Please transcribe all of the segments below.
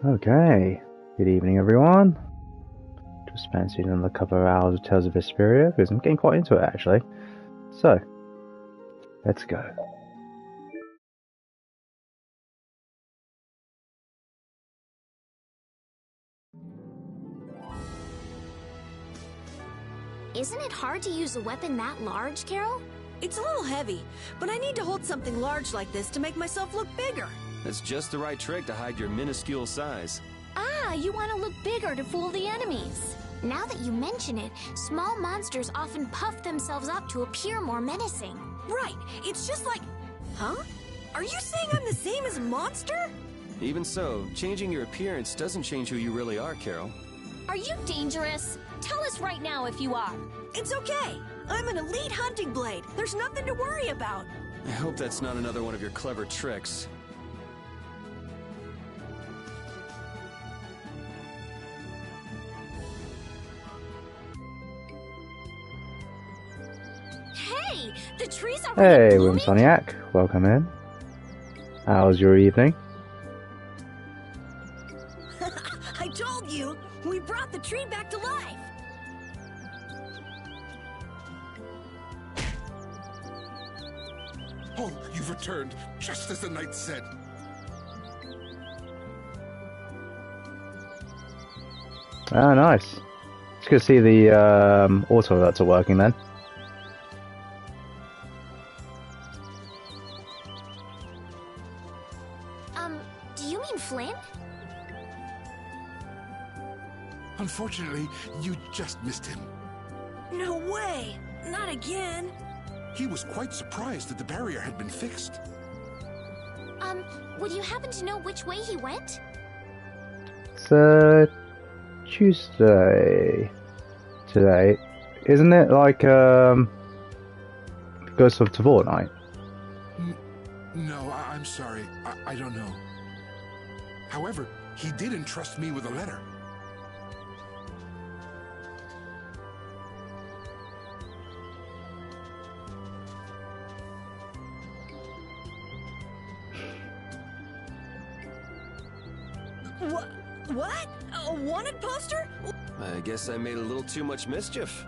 Okay, good evening everyone. Just fancying another couple of hours of Tales of Vesperia because I'm getting quite into it actually. So, let's go. Isn't it hard to use a weapon that large, Carol? It's a little heavy, but I need to hold something large like this to make myself look bigger. That's just the right trick to hide your minuscule size. Ah, you want to look bigger to fool the enemies. Now that you mention it, small monsters often puff themselves up to appear more menacing. Right, it's just like... Huh? Are you saying I'm the same as a monster? Even so, changing your appearance doesn't change who you really are, Carol. Are you dangerous? Tell us right now if you are. It's okay. I'm an elite hunting blade. There's nothing to worry about. I hope that's not another one of your clever tricks. Hey, the trees are Hey, blooming. Wimsoniac, welcome in. How's your evening? I told you, we brought the tree back to life. Oh, you've returned, just as the knight said. Ah, nice. It's good to see the auto alerts are working then. Do you mean Flynn? Unfortunately, you just missed him. No way. Not again. He was quite surprised that the barrier had been fixed. Would you happen to know which way he went? It's Tuesday today, isn't it? Like Ghost of Tavor night. No, I'm sorry. I don't know. However, he did entrust me with a letter. What? A wanted poster? I guess I made a little too much mischief.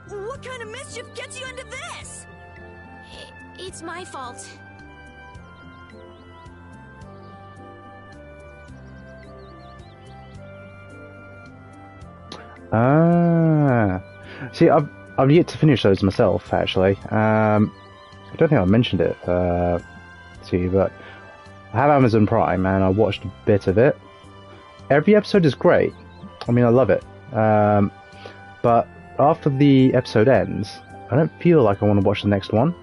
What kind of mischief gets you into this? It's my fault. Ah, see, I've yet to finish those myself. Actually, I don't think I mentioned it to you, but I have Amazon Prime and I watched a bit of it. Every episode is great. I mean, I love it. But after the episode ends, I don't feel like I want to watch the next one.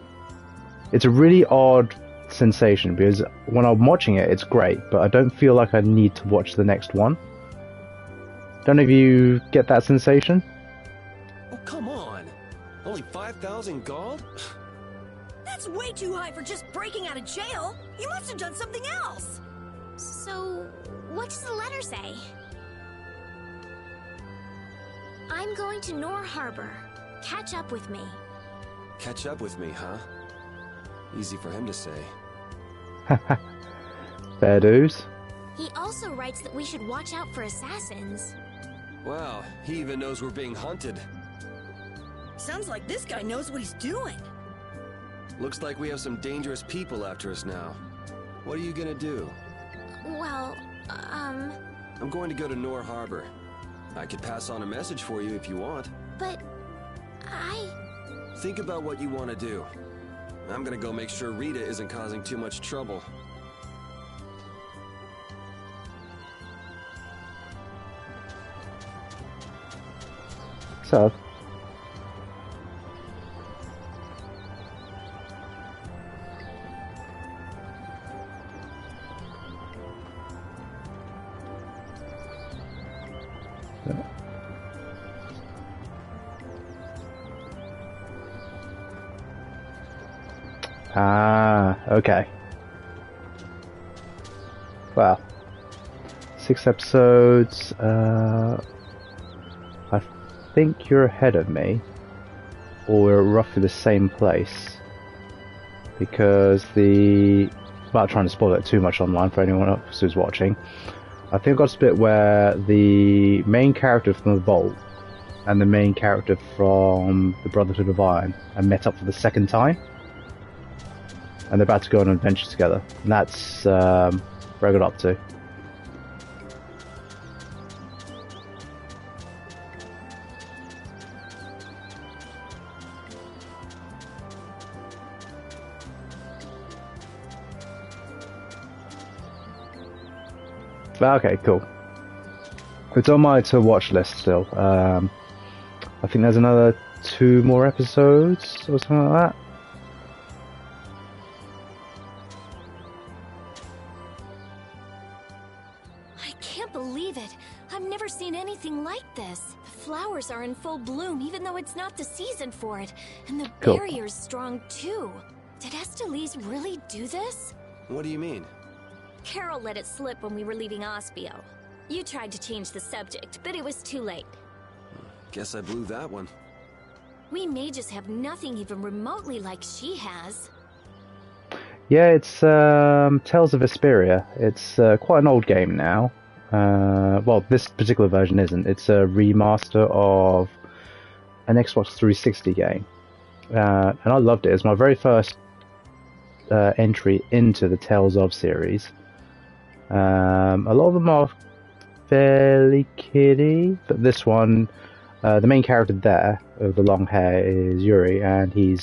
It's a really odd sensation because when I'm watching it, it's great, but I don't feel like I need to watch the next one. Don't know if you get that sensation? Oh, come on. Only 5,000 gold? That's way too high for just breaking out of jail. You must have done something else. So, what does the letter say? I'm going to Nor Harbor. Catch up with me. Catch up with me, huh? Easy for him to say. Fair dues. He also writes that we should watch out for assassins. Wow, he even knows we're being hunted. Sounds like this guy knows what he's doing. Looks like we have some dangerous people after us now. What are you gonna do? Well, I'm going to go to Nor Harbor. I could pass on a message for you if you want. but Think about what you want to do. I'm gonna go make sure Rita isn't causing too much trouble. So, okay. Well, 6 episodes. I think you're ahead of me, or we're roughly the same place. Because without trying to spoil it too much online for anyone else who's watching, I think I got to the bit where the main character from the Vault and the main character from the Brotherhood of Iron are met up for the second time, and they're about to go on an adventure together. And that's where I got up to. Okay, cool. It's on my to-watch list still. I think there's another 2 more episodes or something like that. I can't believe it. I've never seen anything like this. The flowers are in full bloom even though it's not the season for it. And the Cool. barrier's strong too. Did Estelize really do this? What do you mean? Carol let it slip when we were leaving Ospio. You tried to change the subject, but it was too late. Guess I blew that one. We mages have nothing even remotely like she has. Yeah, it's Tales of Vesperia. It's quite an old game now. Well, this particular version isn't. It's a remaster of an Xbox 360 game. And I loved it. It's my very first entry into the Tales of series. A lot of them are fairly kiddie, but this one, the main character there, with the long hair, is Yuri, and he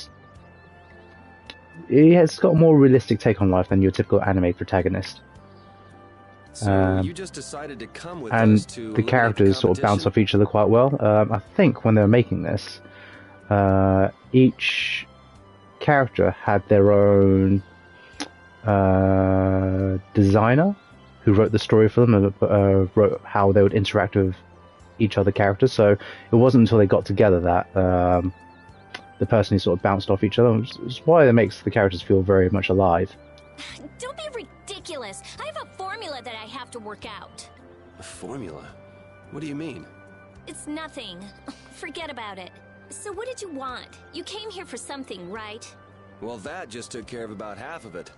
has got a more realistic take on life than your typical anime protagonist. So you just decided to come with And us to the eliminate characters sort of bounce competition? off each other quite well. I think when they were making this, each character had their own designer who wrote the story for them and wrote how they would interact with each other characters. So it wasn't until they got together that the person who sort of bounced off each other, which is why it makes the characters feel very much alive. Don't be ridiculous. I have a formula that I have to work out. A formula? What do you mean? It's nothing. Forget about it. So what did you want? You came here for something, right? Well, that just took care of about half of it.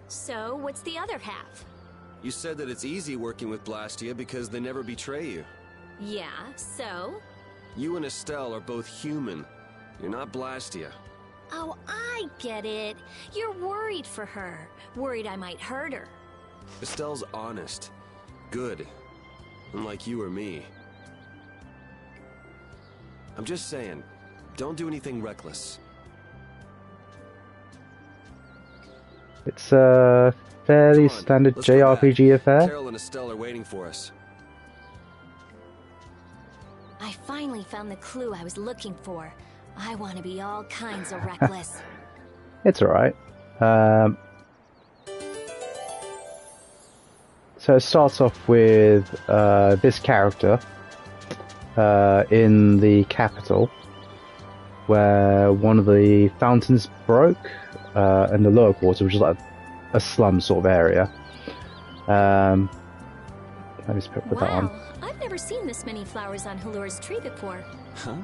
So what's the other half? You said that it's easy working with Blastia because they never betray you. Yeah, so? You and Estelle are both human. You're not Blastia. Oh, I get it. You're worried for her. Worried I might hurt her. Estelle's honest. Good. Unlike you or me. I'm just saying, don't do anything reckless. It's a fairly Come on, standard let's go back. JRPG affair. Carol and Estelle are waiting for us. I finally found the clue I was looking for. I want to be all kinds of reckless. It's alright. So it starts off with this character in the capital, where one of the fountains broke in the lower quarter, which is like a slum sort of area. Let me just put that on. Wow, I've never seen this many flowers on Halur's tree before. Huh?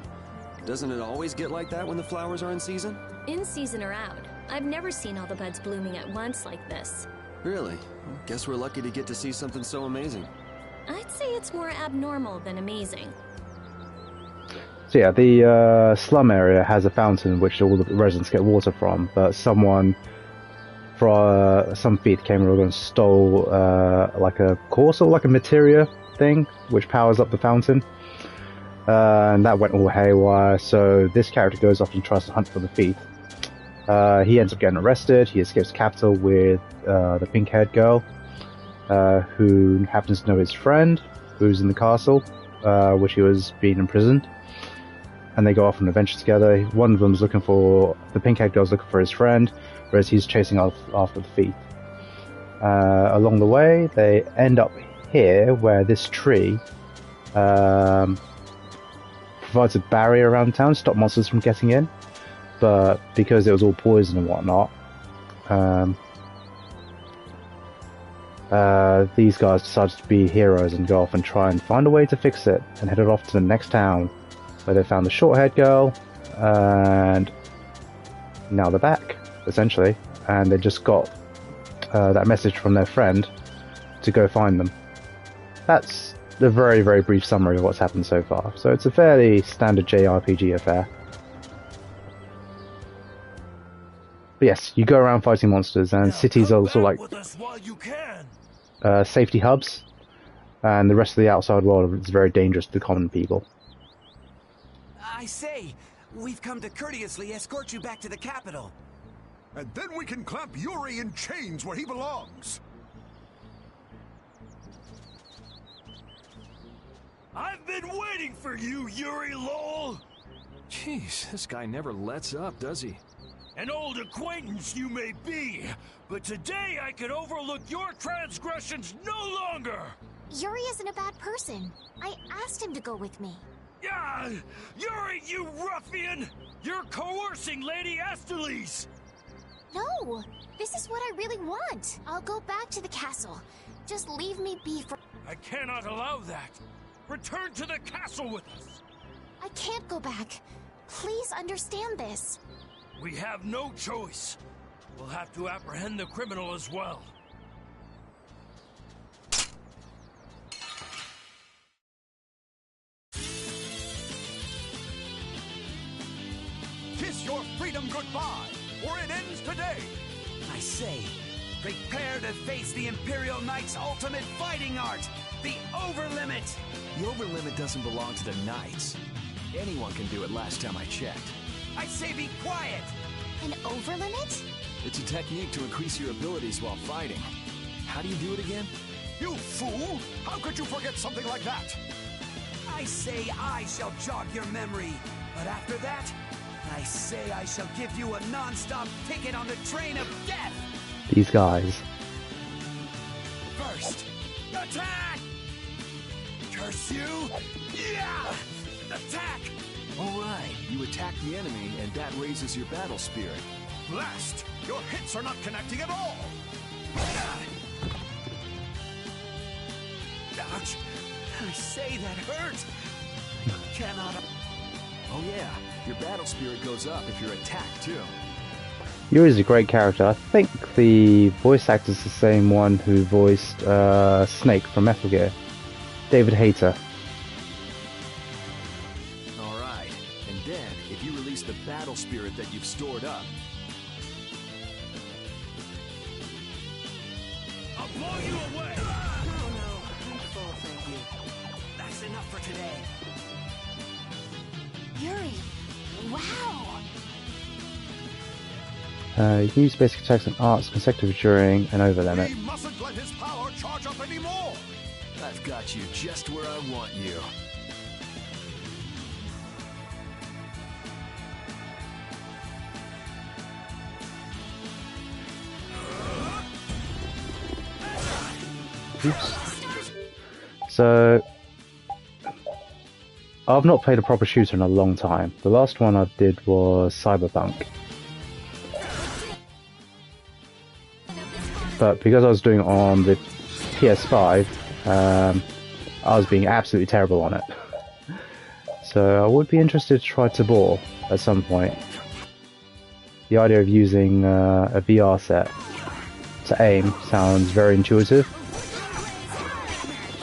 Doesn't it always get like that when the flowers are in season? In season or out, I've never seen all the buds blooming at once like this. Really? Well, guess we're lucky to get to see something so amazing. I'd say it's more abnormal than amazing. So yeah, the slum area has a fountain which all the residents get water from, but someone from some thief came along and stole like a core, sort of like a materia thing, which powers up the fountain. And that went all haywire, so this character goes off and tries to hunt for the thief. He ends up getting arrested. He escapes the capital with the pink-haired girl, who happens to know his friend, who's in the castle, which he was being imprisoned. And they go off on an adventure together. One of them's looking for, the pink-haired girl's looking for his friend, whereas he's chasing after the thief. Along the way, they end up here, where this tree provides a barrier around town to stop monsters from getting in. But because it was all poison and whatnot, these guys decided to be heroes and go off and try and find a way to fix it, and headed off to the next town, where they found the short-haired girl, and now they're back, essentially, and they just got that message from their friend to go find them. that's the very, very brief summary of what's happened so far. So it's a fairly standard JRPG affair. But yes, you go around fighting monsters, and cities are also like safety hubs, and the rest of the outside world is very dangerous to common people. I say, we've come to courteously escort you back to the capital. And then we can clamp Yuri in chains where he belongs. I've been waiting for you, Yuri Lowell! Jeez, this guy never lets up, does he? An old acquaintance you may be, but today I can overlook your transgressions no longer! Yuri isn't a bad person. I asked him to go with me. Ah, Yuri, you ruffian! You're coercing Lady Astalis! No! This is what I really want. I'll go back to the castle. Just leave me be for... I cannot allow that! Return to the castle with us! I can't go back. Please understand this. We have no choice. We'll have to apprehend the criminal as well. Kiss your freedom goodbye, or it ends today. I say, prepare to face the Imperial Knight's ultimate fighting art, the Overlimit! The overlimit doesn't belong to the Knights. Anyone can do it last time I checked. I say be quiet! An overlimit? It's a technique to increase your abilities while fighting. How do you do it again? You fool! How could you forget something like that? I say I shall jog your memory, but after that, I say I shall give you a non-stop ticket on the train of death! These guys. First, attack! Curse you! Yeah! Attack! Alright, you attack the enemy and that raises your battle spirit. Blast! Your hits are not connecting at all! Ouch! I say that hurt! Cannot... Oh yeah, your battle spirit goes up if you're attacked too. Yuri's a great character. I think the voice actor is the same one who voiced Snake from Metal Gear. David Hayter. Alright, and then if you release the battle spirit that you've stored up, I'll blow you away! Oh no, I'm full, thank you. That's enough for today. Yuri! Wow! You can use basic attacks and arts consecutive during an overlimit. We mustn't let his power charge up anymore! I've got you just where I want you. Oops. So, I've not played a proper shooter in a long time. The last one I did was Cyberpunk. But because I was doing it on the PS5, I was being absolutely terrible on it. So I would be interested to try Tabor at some point. The idea of using a VR set to aim sounds very intuitive.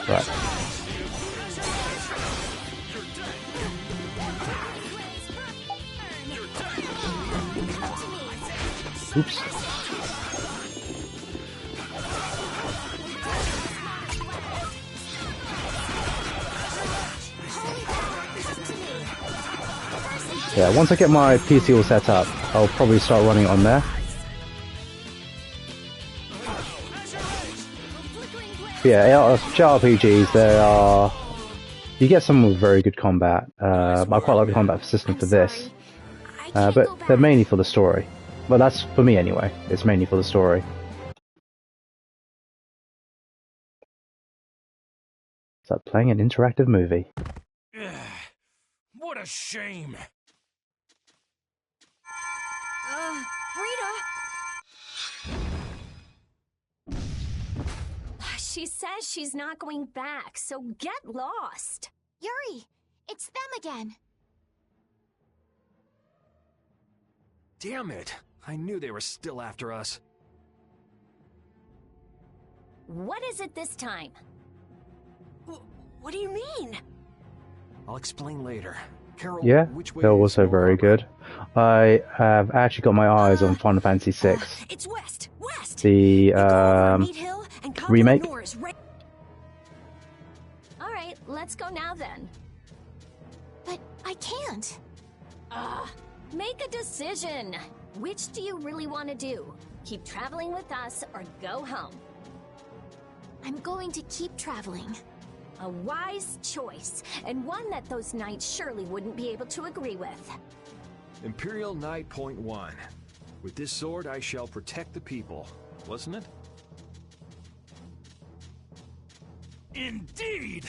Right. Oops. Yeah, once I get my PC all set up, I'll probably start running it on there. But yeah, JRPGs, you get some with very good combat. I quite like the combat system for this, but they're mainly for the story. Well, that's for me anyway. It's mainly for the story. It's like playing an interactive movie. What a shame! Rita! She says she's not going back, so get lost. Yuri! It's them again! Damn it! I knew they were still after us. What is it this time? What do you mean? I'll explain later. Carol, Yeah, which way they're is also Nor very Harbor? good. I have actually got my eyes on Final Fantasy VI, It's west. the You go over Meat Hill and Capua remake. Nor is right. All right, let's go now then. But I can't. Make a decision. Which do you really want to do? Keep traveling with us or go home? I'm going to keep traveling. A wise choice, and one that those knights surely wouldn't be able to agree with. Imperial Knight Point 1. With this sword, I shall protect the people. Wasn't it? Indeed!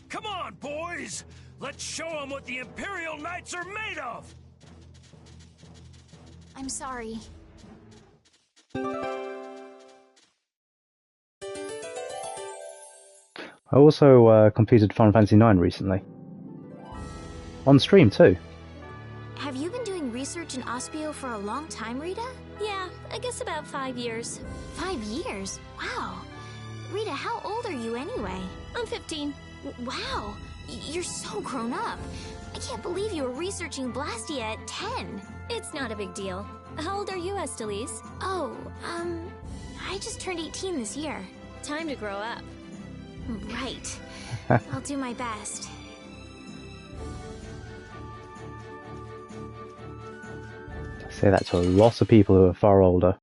Come on, boys! Let's show them what the Imperial Knights are made of! I'm sorry. I also completed Final Fantasy IX recently. On stream too. Have you been doing research in Ospio for a long time, Rita? Yeah, I guess about 5 years. 5 years? Wow. Rita, how old are you anyway? I'm 15. Wow. You're so grown up. I can't believe you were researching Blastia at 10. It's not a big deal. How old are you, Estelise? Oh, I just turned 18 this year. Time to grow up. Right. I'll do my best. I say that to a lot of people who are far older.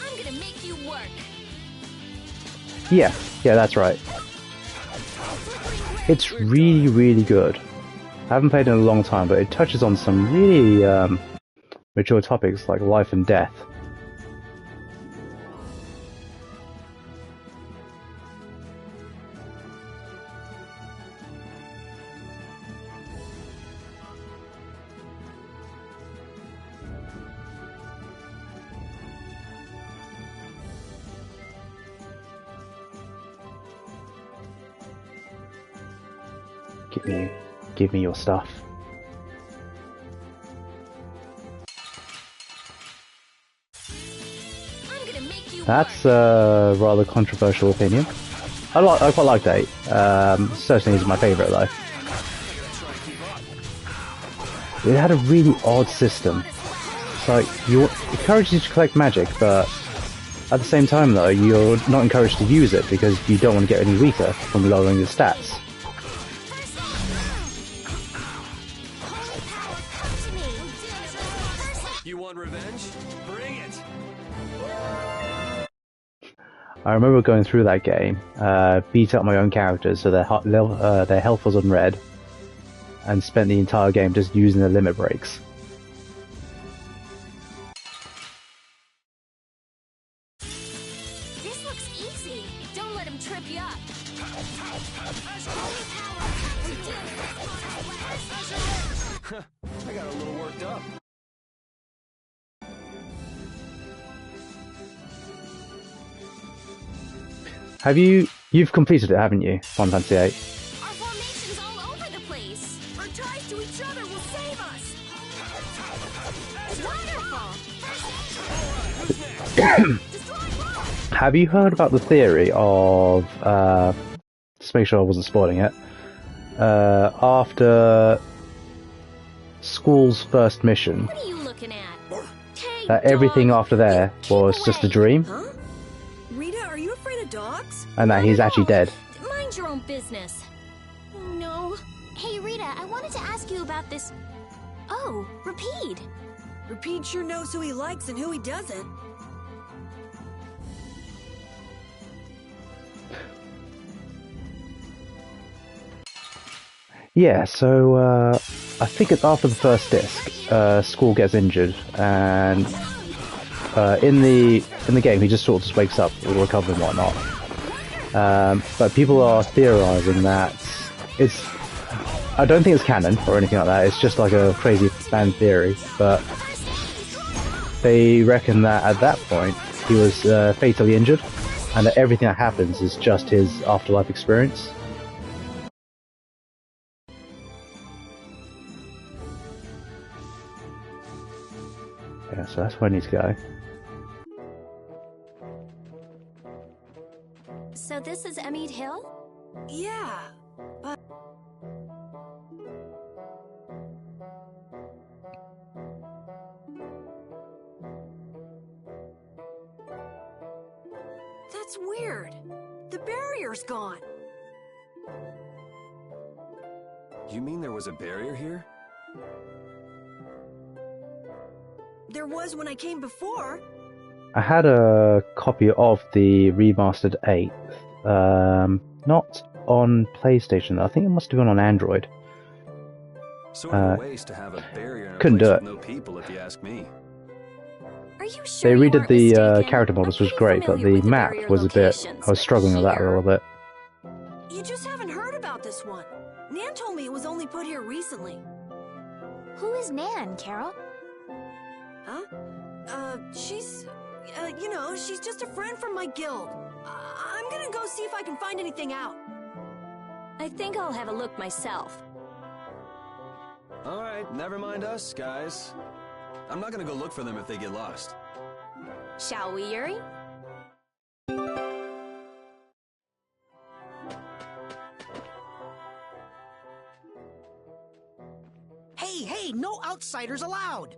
I'm gonna make you work. Yeah, that's right. It's really, really good. I haven't played in a long time, but it touches on some really mature topics like life and death. Give me your stuff. I'm gonna make you That's a rather controversial opinion. I quite liked 8. Certainly isn't my favourite though. It had a really odd system. It's like, it encourages you to collect magic, but at the same time though, you're not encouraged to use it because you don't want to get any weaker from lowering your stats. You want revenge? Bring it! I remember going through that game, beat up my own characters so their health was on red, and spent the entire game just using the limit breaks. This looks easy. Don't let him trip you up. I got a little worked up. You've completed it, haven't you? Final Fantasy VIII. Our formation's all over the place. Our ties to each other will save us. Wonderful. Have you heard about the theory of, just make sure I wasn't spoiling it, after Squall's first mission, What are you looking at? Hey, that everything dog. after there was just a dream, Huh? Rita, are you afraid of dogs? and that he's actually dead. Mind your own business. Oh no. Hey, Rita, I wanted to ask you about this. Oh, Rapide. Rapide sure knows who he likes and who he doesn't. Yeah, so I think it's after the first disc, Squall gets injured, and in the game he just sort of just wakes up, will recover and whatnot. But people are theorizing that it's. I don't think it's canon or anything like that. It's just like a crazy fan theory, but they reckon that at that point he was fatally injured, and that everything that happens is just his afterlife experience. Yeah, so that's where I need to go. So this is Emmett Hill? Yeah. weird. The barrier's gone. You mean there was a barrier here? There was when I came before. I had a copy of the remastered 8th, not on PlayStation. I think it must have been on Android. Sort of a waste to have a barrier in a couldn't place do with it. no people, if you ask me. Are you sure They you redid weren't the mistaken? character models, I'm was pretty great, but familiar the with the map barrier was a bit. locations, I was struggling with that a here- little bit. You just haven't heard about this one. Nan told me it was only put here recently. Who is Nan, Carol? Huh? She's... you know, she's just a friend from my guild. I'm gonna go see if I can find anything out. I think I'll have a look myself. Alright, never mind us, guys. I'm not gonna go look for them if they get lost. Shall we, Yuri? Hey, no outsiders allowed!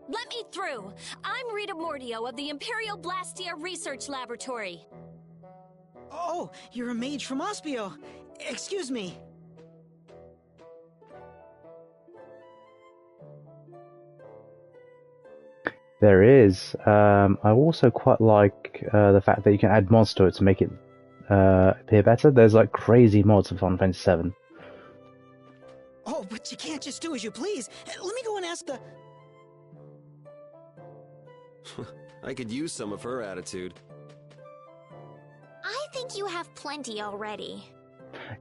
Let me through! I'm Rita Mordio of the Imperial Blastia Research Laboratory. Oh, you're a mage from Ospio. Excuse me. There is. I also quite like the fact that you can add mods to it to make it appear better. There's like crazy mods for Final Fantasy VII. Oh, but you can't just do as you please. Let me go and ask the... I could use some of her attitude. I think you have plenty already.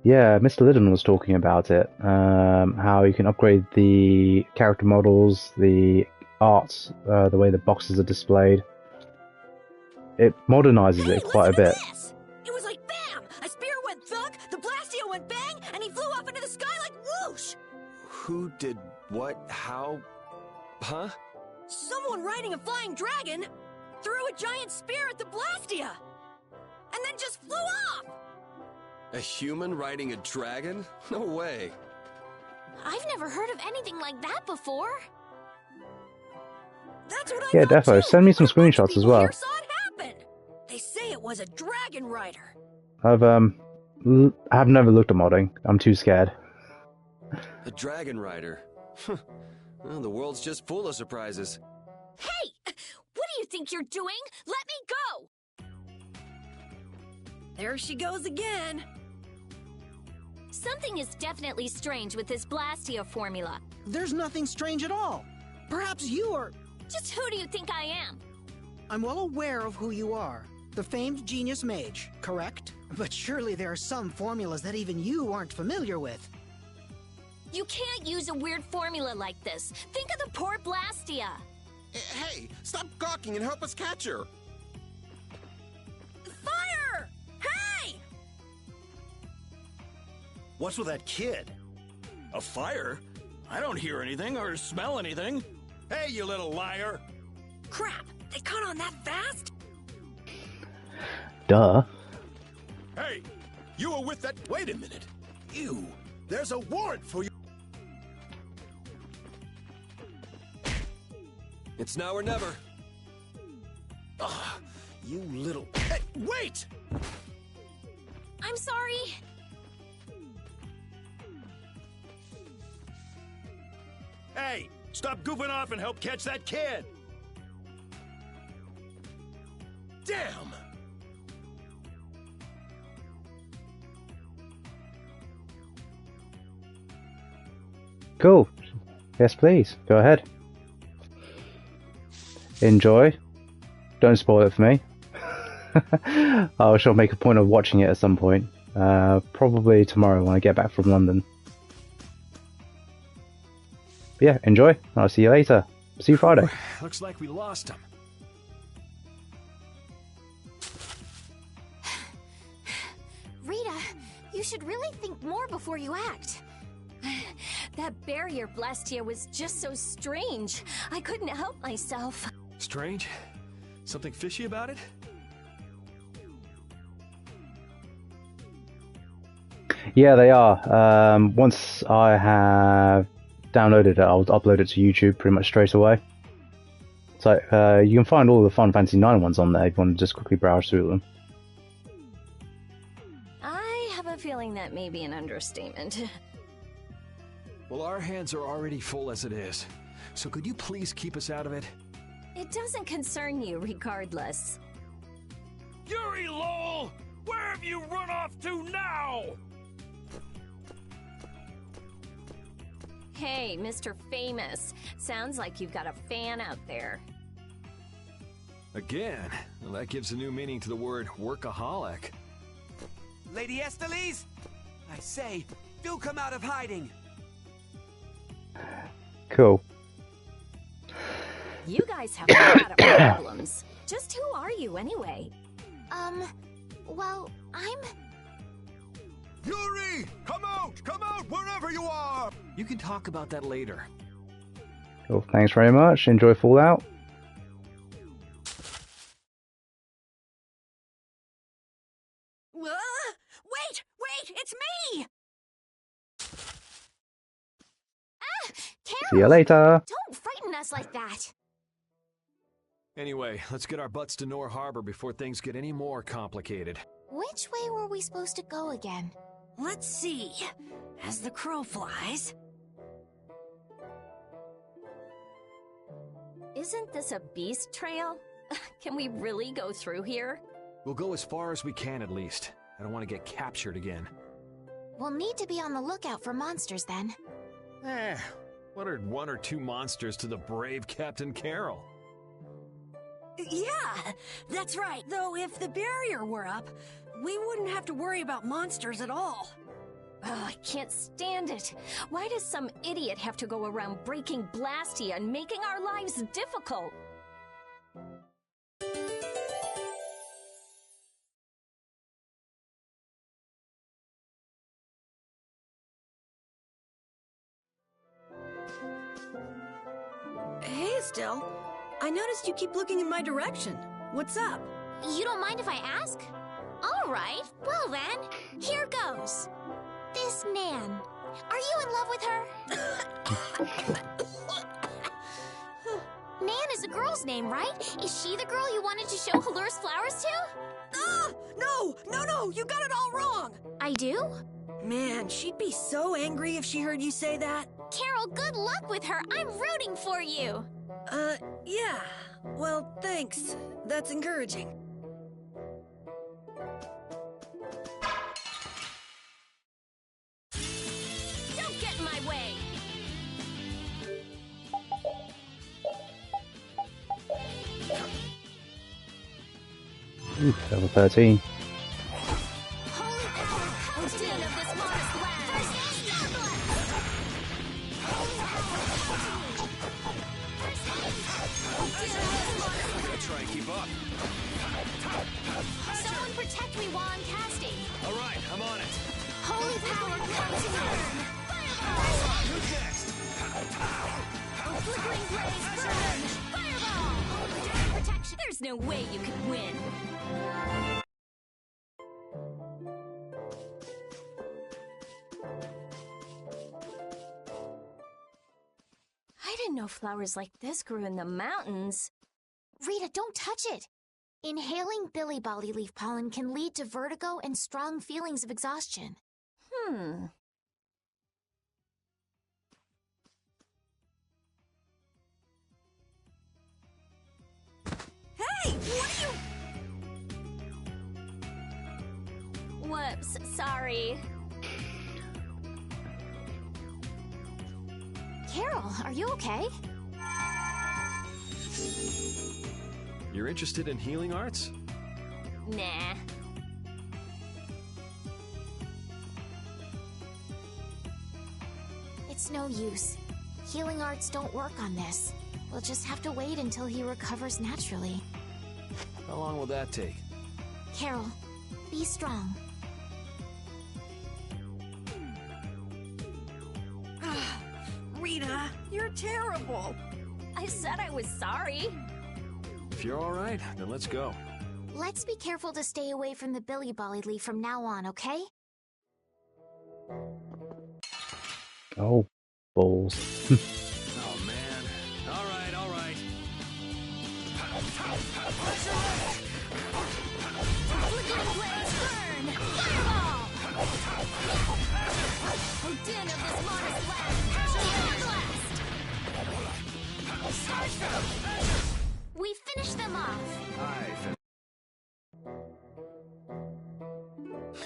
Yeah, Mr. Liddon was talking about it. How you can upgrade the character models, the art, the way the boxes are displayed. It modernizes it quite a bit. This! It was like bam! A spear went thunk, the Blastio went bang, and he flew off into the sky like whoosh! Who did what? How? Huh? Someone riding a flying dragon threw a giant spear at the Blastia! And then just flew off! A human riding a dragon? No way. I've never heard of anything like that before. That's what I Yeah, thought defo. too. Send me some A bunch of screenshots as people well. here saw it happen. They say it was a dragon rider. I've never looked at modding. I'm too scared. A dragon rider. Well, the world's just full of surprises. Hey! What do you think you're doing? Let me go! There she goes again. Something is definitely strange with this Blastia formula. There's nothing strange at all. Perhaps you are... Just who do you think I am? I'm well aware of who you are. The famed genius mage, correct? But surely there are some formulas that even you aren't familiar with. You can't use a weird formula like this. Think of the poor Blastia. Hey, stop gawking and help us catch her. Fire! Hey! What's with that kid? A fire? I don't hear anything or smell anything. Hey, you little liar! Crap! They caught on that fast? Duh. Hey, you were with that... Wait a minute. You, there's a warrant for you. It's now or never. Ah, you little... Hey, wait! I'm sorry. Hey, stop goofing off and help catch that kid! Damn! Cool. Yes, please. Go ahead. Enjoy. Don't spoil it for me. I shall make a point of watching it at some point. Probably tomorrow when I get back from London. But yeah, enjoy. I'll see you later. See you Friday. Looks like we lost him. Rita, you should really think more before you act. That barrier Blastia was just so strange. I couldn't help myself. Strange? Something fishy about it? Yeah, they are. Once I have downloaded it, I'll upload it to YouTube pretty much straight away. So you can find all the Final Fantasy IX ones on there if you want to just quickly browse through them. have a feeling that may be an understatement. Well, our hands are already full as it is. So could you please keep us out of it? It doesn't concern you regardless. Yuri Lowell! Where have you run off to now? Hey, Mr. Famous. Sounds like you've got a fan out there. Again? Well, that gives a new meaning to the word workaholic. Lady Estelise, I say, do come out of hiding. Cool. You guys have a lot of problems. Just who are you anyway? Well, I'm... Yuri! Come out! Come out wherever you are! You can talk about that later. Cool. Thanks very much. Enjoy Fallout. Wait! It's me! Carol! See you later. Don't frighten us like that. Anyway, let's get our butts to Nor Harbor before things get any more complicated. Which way were we supposed to go again? Let's see. As the crow flies. Isn't this a beast trail? Can we really go through here? We'll go as far as we can at least. I don't want to get captured again. We'll need to be on the lookout for monsters then. What are 1 or 2 monsters to the brave Captain Carroll? Yeah, that's right. Though if the barrier were up, we wouldn't have to worry about monsters at all. Oh, I can't stand it. Why does some idiot have to go around breaking Blastia and making our lives difficult? Hey, Estelle. I noticed you keep looking in my direction. What's up? You don't mind if I ask? All right, well then, here goes. This Nan, are you in love with her? Nan is a girl's name, right? Is she the girl you wanted to show Halur's flowers to? No, you got it all wrong. I do? Man, she'd be so angry if she heard you say that. Carol, good luck with her. I'm rooting for you. Yeah. Well, thanks. That's encouraging. Don't get in my way! Level 13. Holy power comes in of this modest land. I'm gonna try and keep up. Someone protect me while I'm casting. All right, I'm on it. Holy power comes in. Who's next? Flickering blaze burn. Fireball. Divine protection. There's no way you could win. I didn't know flowers like this grew in the mountains. Rita, don't touch it. Inhaling Billy Bolly leaf pollen can lead to vertigo and strong feelings of exhaustion. Hey, what are you... Whoops, sorry. Carol, are you okay? You're interested in healing arts? Nah. It's no use. Healing arts don't work on this. We'll just have to wait until he recovers naturally. How long will that take? Carol, be strong. Rita, you're terrible. I said I was sorry. If you're all right, then let's go. Let's be careful to stay away from the Billy Bolly leaf from now on, okay? Oh, balls. Oh, man. All right, all right. Flickering blaze burn! Fireball!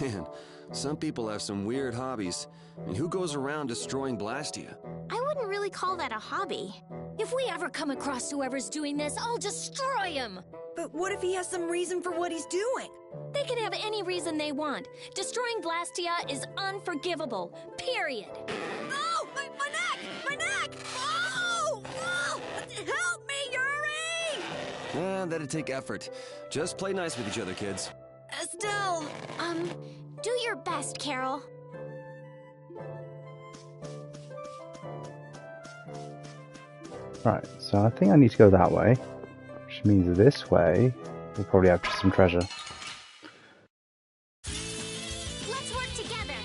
Man, some people have some weird hobbies. And who goes around destroying Blastia? I wouldn't really call that a hobby. If we ever come across whoever's doing this, I'll destroy him! But what if he has some reason for what he's doing? They can have any reason they want. Destroying Blastia is unforgivable. Period. Oh! My neck! My neck! Oh! Oh! Help me, Yuri! That'd take effort. Just play nice with each other, kids. Still... Do your best, Carol. Right, so I think I need to go that way, which means this way we'll probably have some treasure. Let's work together.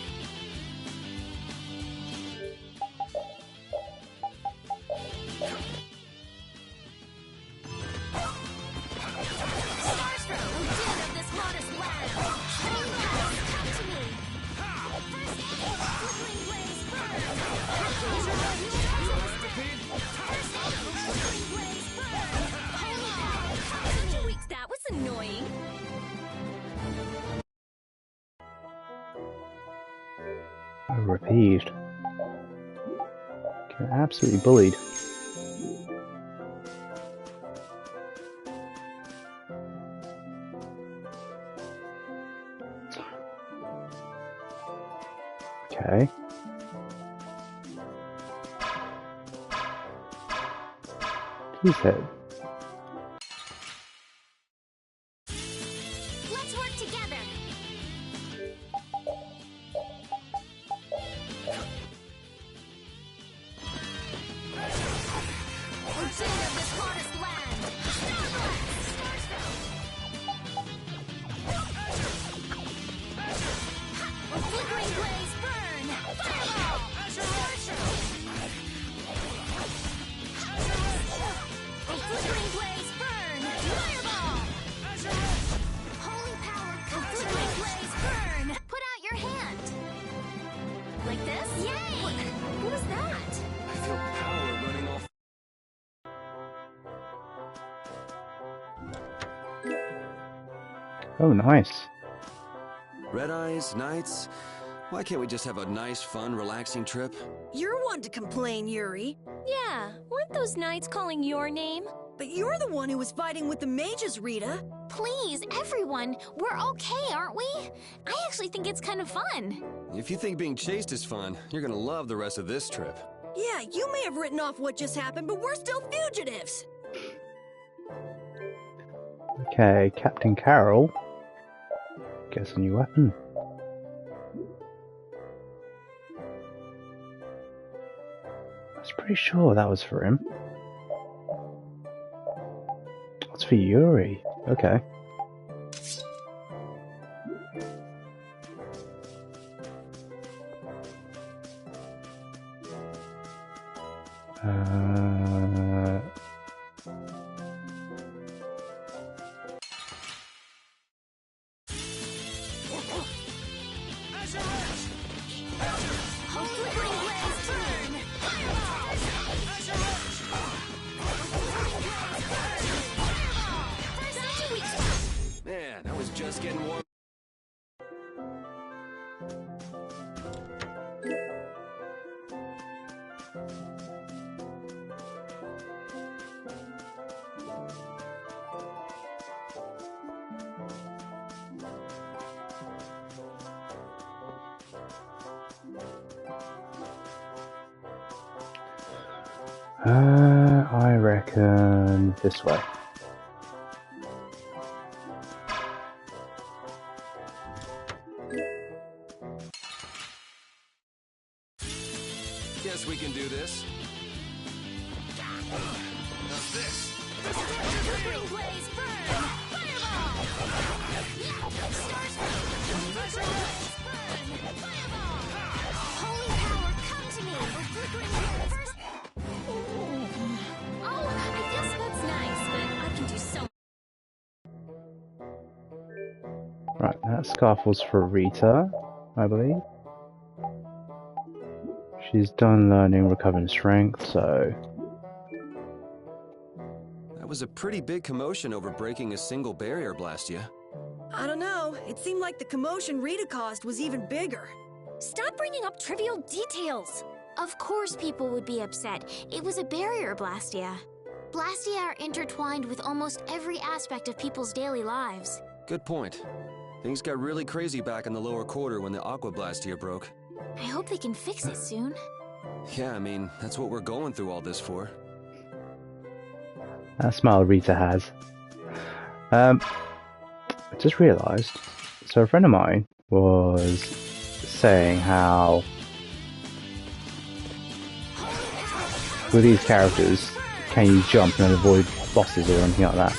That was annoying. Oh, repeat. Get absolutely bullied. Okay. Please hit. Let's work together. Ordained of this hottest land. A flickering blaze burn. Fireball. A flickering blaze burn. Fireball. Holy power, A flickering blaze burn. Put out your hand. Like this? Yay! What was that? I feel power running off. Oh, nice. Red Eyes, Knights. Why can't we just have a nice, fun, relaxing trip? You're one to complain, Yuri. Yeah, weren't those knights calling your name? But you're the one who was fighting with the mages, Rita. Please, everyone, we're okay, aren't we? I actually think it's kind of fun. If you think being chased is fun, you're gonna love the rest of this trip. Yeah, you may have written off what just happened, but we're still fugitives. Okay, Captain Carol gets a new weapon. I was pretty sure that was for him. It's for Yuri. Okay. Man, I was just getting warm. I reckon this way. Guess we can do this. How's this? Flickering blaze burn. Fireball. Stars Fireball. Holy power, come to me. Flickering blaze first. Oh, I guess that's nice, but I can do so much. Right, that scarf was for Rita, I believe. She's done learning recovering strength, so... That was a pretty big commotion over breaking a single barrier, Blastia. I don't know. It seemed like the commotion Rita caused was even bigger. Stop bringing up trivial details. Of course people would be upset. It was a barrier, Blastia. Blastia are intertwined with almost every aspect of people's daily lives. Good point. Things got really crazy back in the lower quarter when the Aqua Blastia broke. I hope they can fix it soon. Yeah, I mean, that's what we're going through all this for. That smile Rita has. I just realised, so a friend of mine was saying how with these characters, can you jump and avoid bosses or anything like that?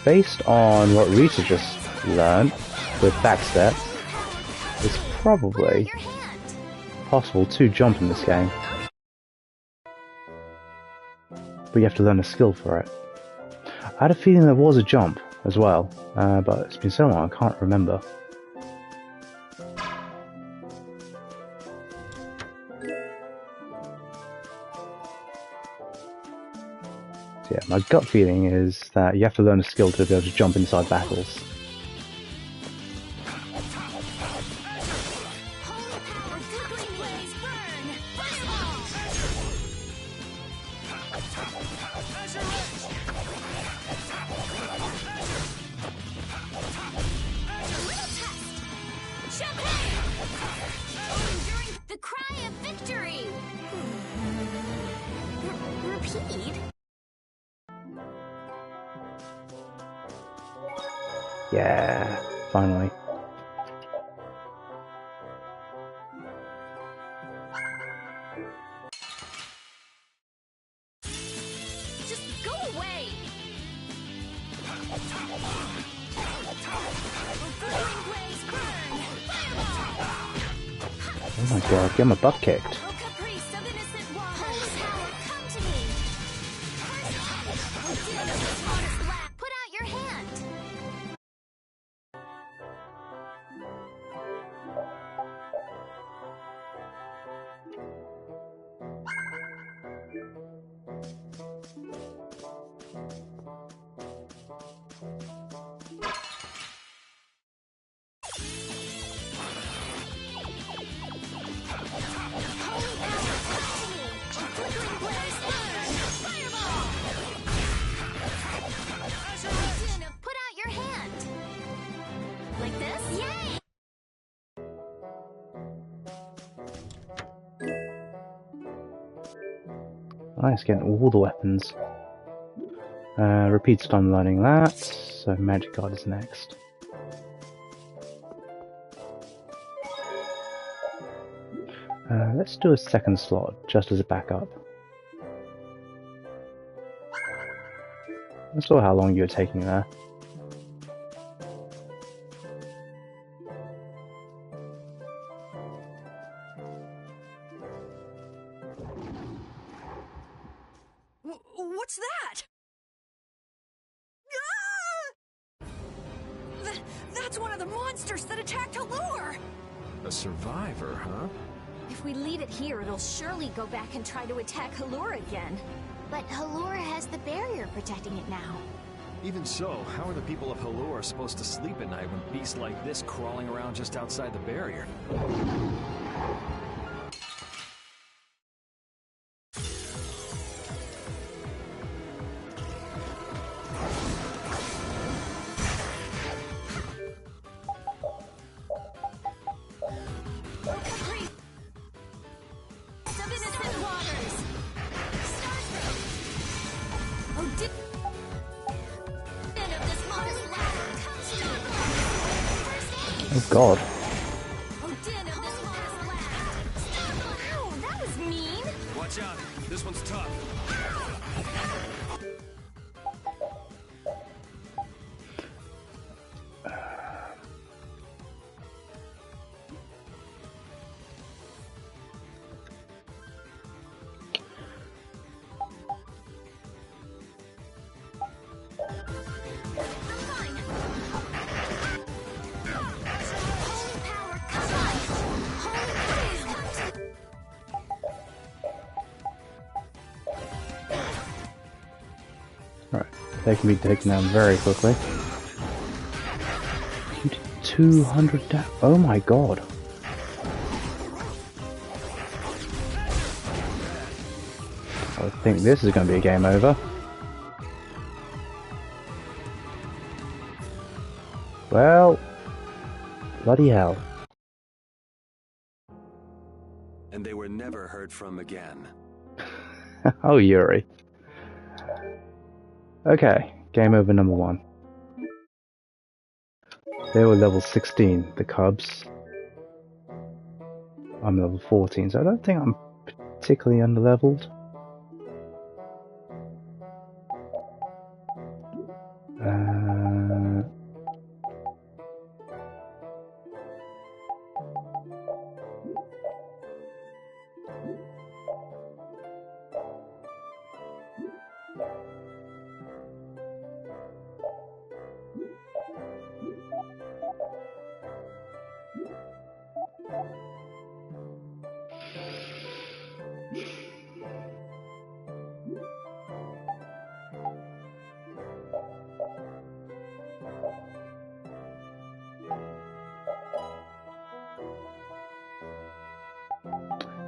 Based on what Rita just learned with backstep, it's probably possible to jump in this game. But you have to learn a skill for it. I had a feeling there was a jump as well, but it's been so long I can't remember. So yeah, my gut feeling is that you have to learn a skill to be able to jump inside battles. Yeah, finally. Just go away. Oh my god, get my butt kicked. Nice, getting all the weapons. Repeat stun learning that, so Magic Guard is next. Let's do a second slot, just as a backup. I saw how long you were taking there. What's that? Ah! That's one of the monsters that attacked Halure! A survivor, huh? If we leave it here, it'll surely go back and try to attack Halure again. But Halure has the barrier protecting it now. Even so, how are the people of Halure supposed to sleep at night when beasts like this crawling around just outside the barrier? Oh god. Ow, that was mean. Watch out, this one's tough. Right, they can be taken down very quickly. 200 oh my god. I think this is going to be a game over. Well, bloody hell. And they were never heard from again. Oh, Yuri. Okay, game over number 1. They were level 16, the Cubs. I'm level 14, so I don't think I'm particularly underleveled.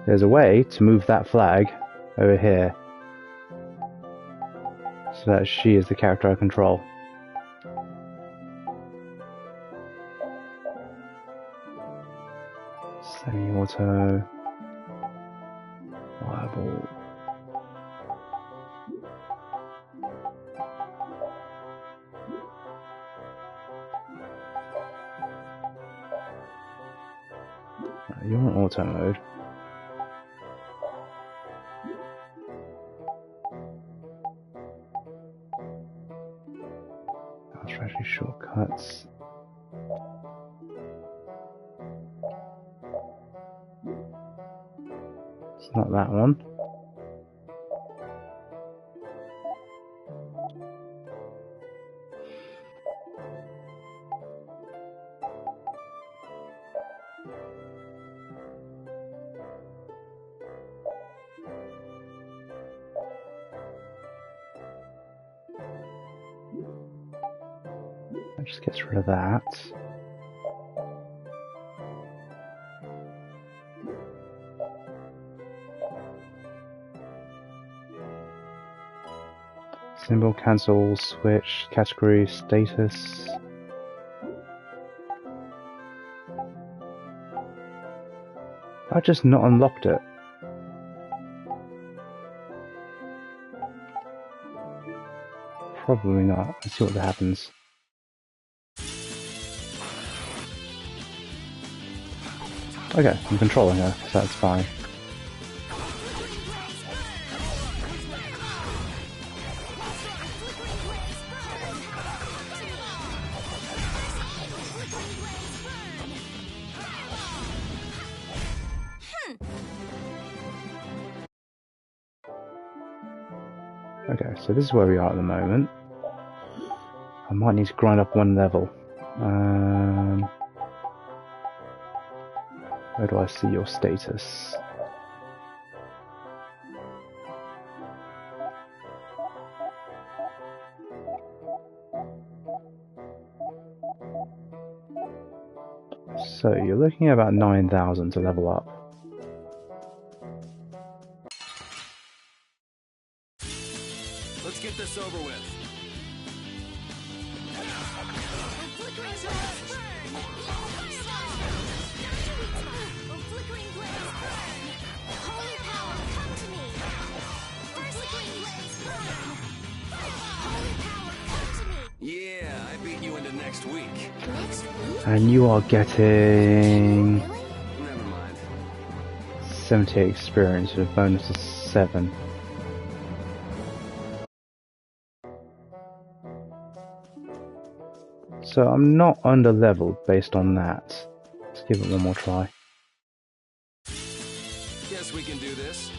There's a way to move that flag over here, so that she is the character I control. Semi-auto. Fireball. You want auto mode. Strategy shortcuts. It's not that one. That just gets rid of that. Symbol, cancel, switch, category, status. I just not unlocked it. Probably not. Let's see what happens. Okay, I'm controlling her, so that's fine. Okay, so this is where we are at the moment. I might need to grind up one level. Where do I see your status? So you're looking at about 9,000 to level up. Let's get this over with. Yeah, I beat you into next week. And you are getting Never mind. 78 experience with a bonus of 7. So I'm not under leveled based on that. Let's give it one more try. Guess we can do this.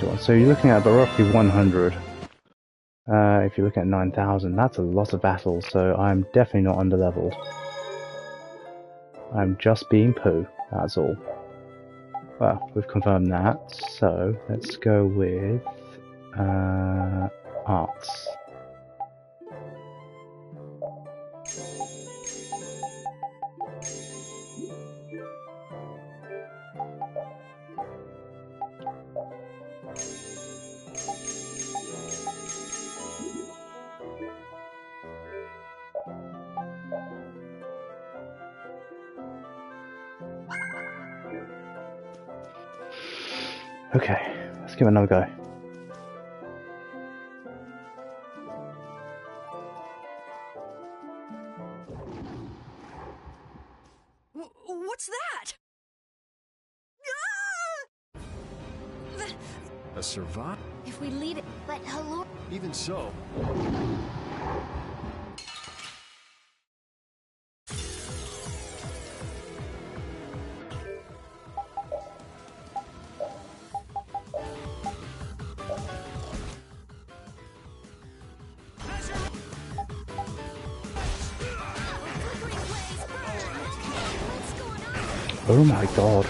21. So you're looking at about roughly 100. If you're looking at 9,000, that's a lot of battles, so I'm definitely not under-leveled. I'm just being poo, that's all. Well, we've confirmed that, so let's go with arts. Okay, let's give it another go. What's that? A survive? If we leave it, but hello. Even so. Oh my god.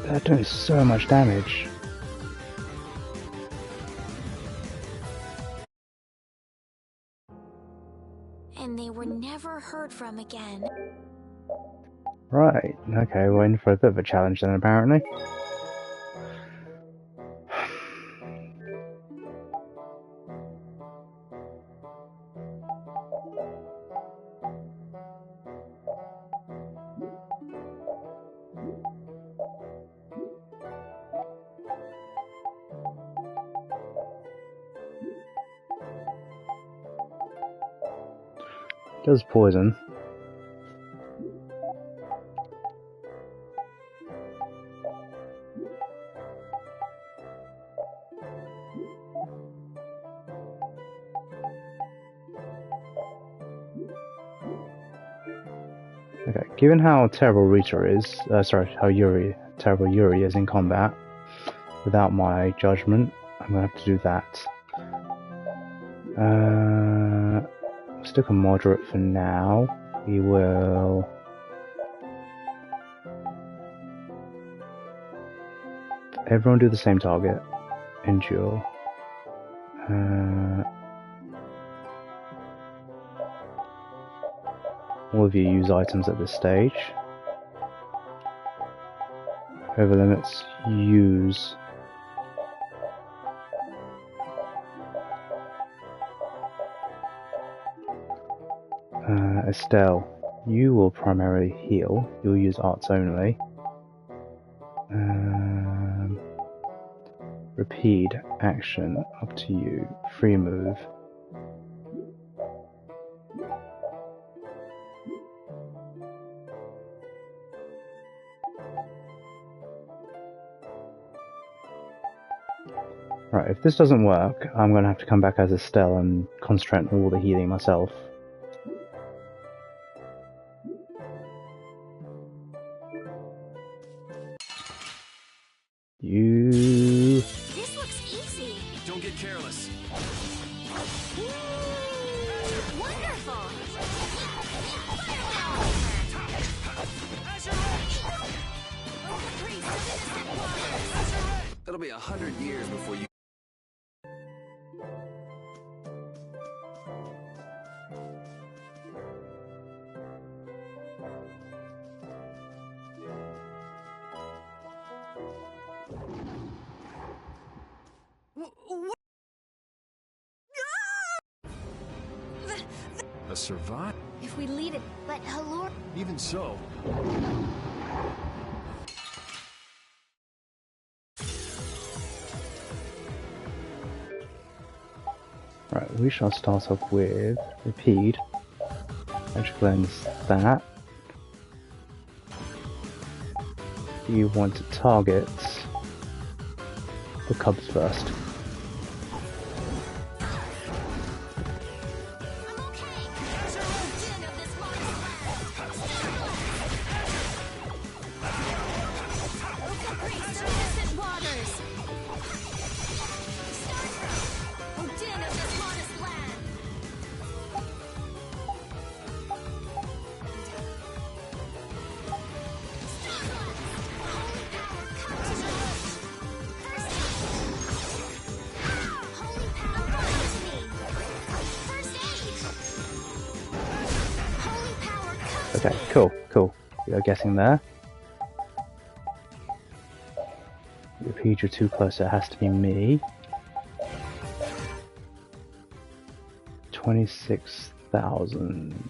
They're doing so much damage. And they were never heard from again. Right, okay, we're in for a bit of a challenge then apparently. Does poison. Okay, given how terrible Rita is, how terrible Yuri is in combat, without my judgment, I'm gonna have to do that. Stick a moderate for now. We will. Everyone do the same target. Endure. All of you use items at this stage. Over limits, use. Estelle, you will primarily heal. You'll use arts only. Repeat action, up to you. Free move. Right, if this doesn't work, I'm going to have to come back as Estelle and concentrate on all the healing myself. This looks easy. Don't get careless. Wonderful. It'll be 100 years before you... A survive? If we leave it, but hello. Even so. Right, we shall start off with Repeat. Edge cleanse that. You want to target the cubs first. Okay, cool. You're guessing there. Repeat, you're too close, so it has to be me. 26,000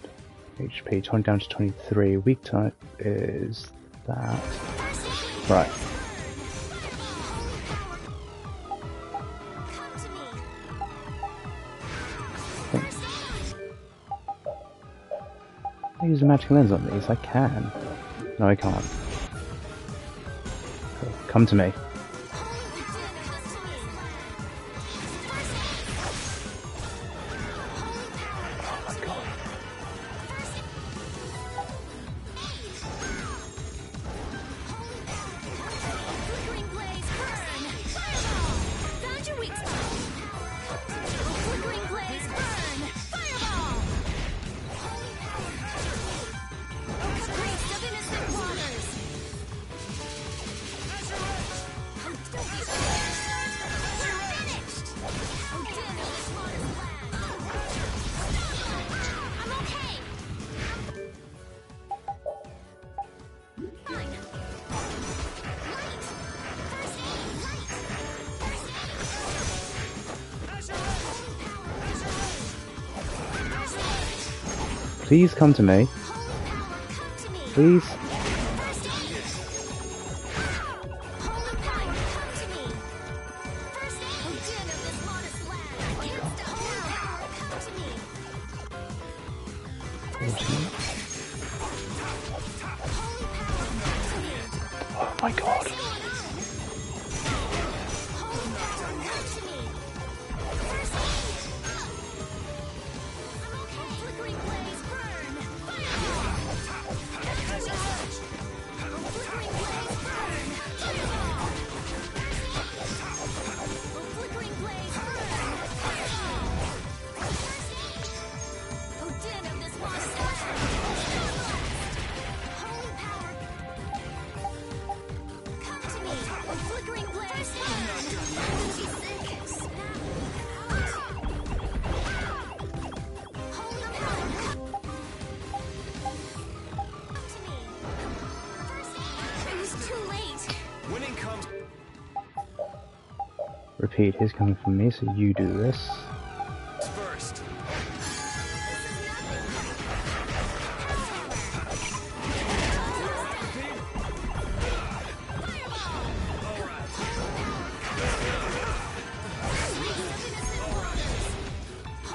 HP, 20 down to 23. Weak type is that. Right. I use a magic lens on these. I can. No, I can't. Come to me. Please come to me. Please. Oh my god. Repeat, he's coming from me, so you do this. First.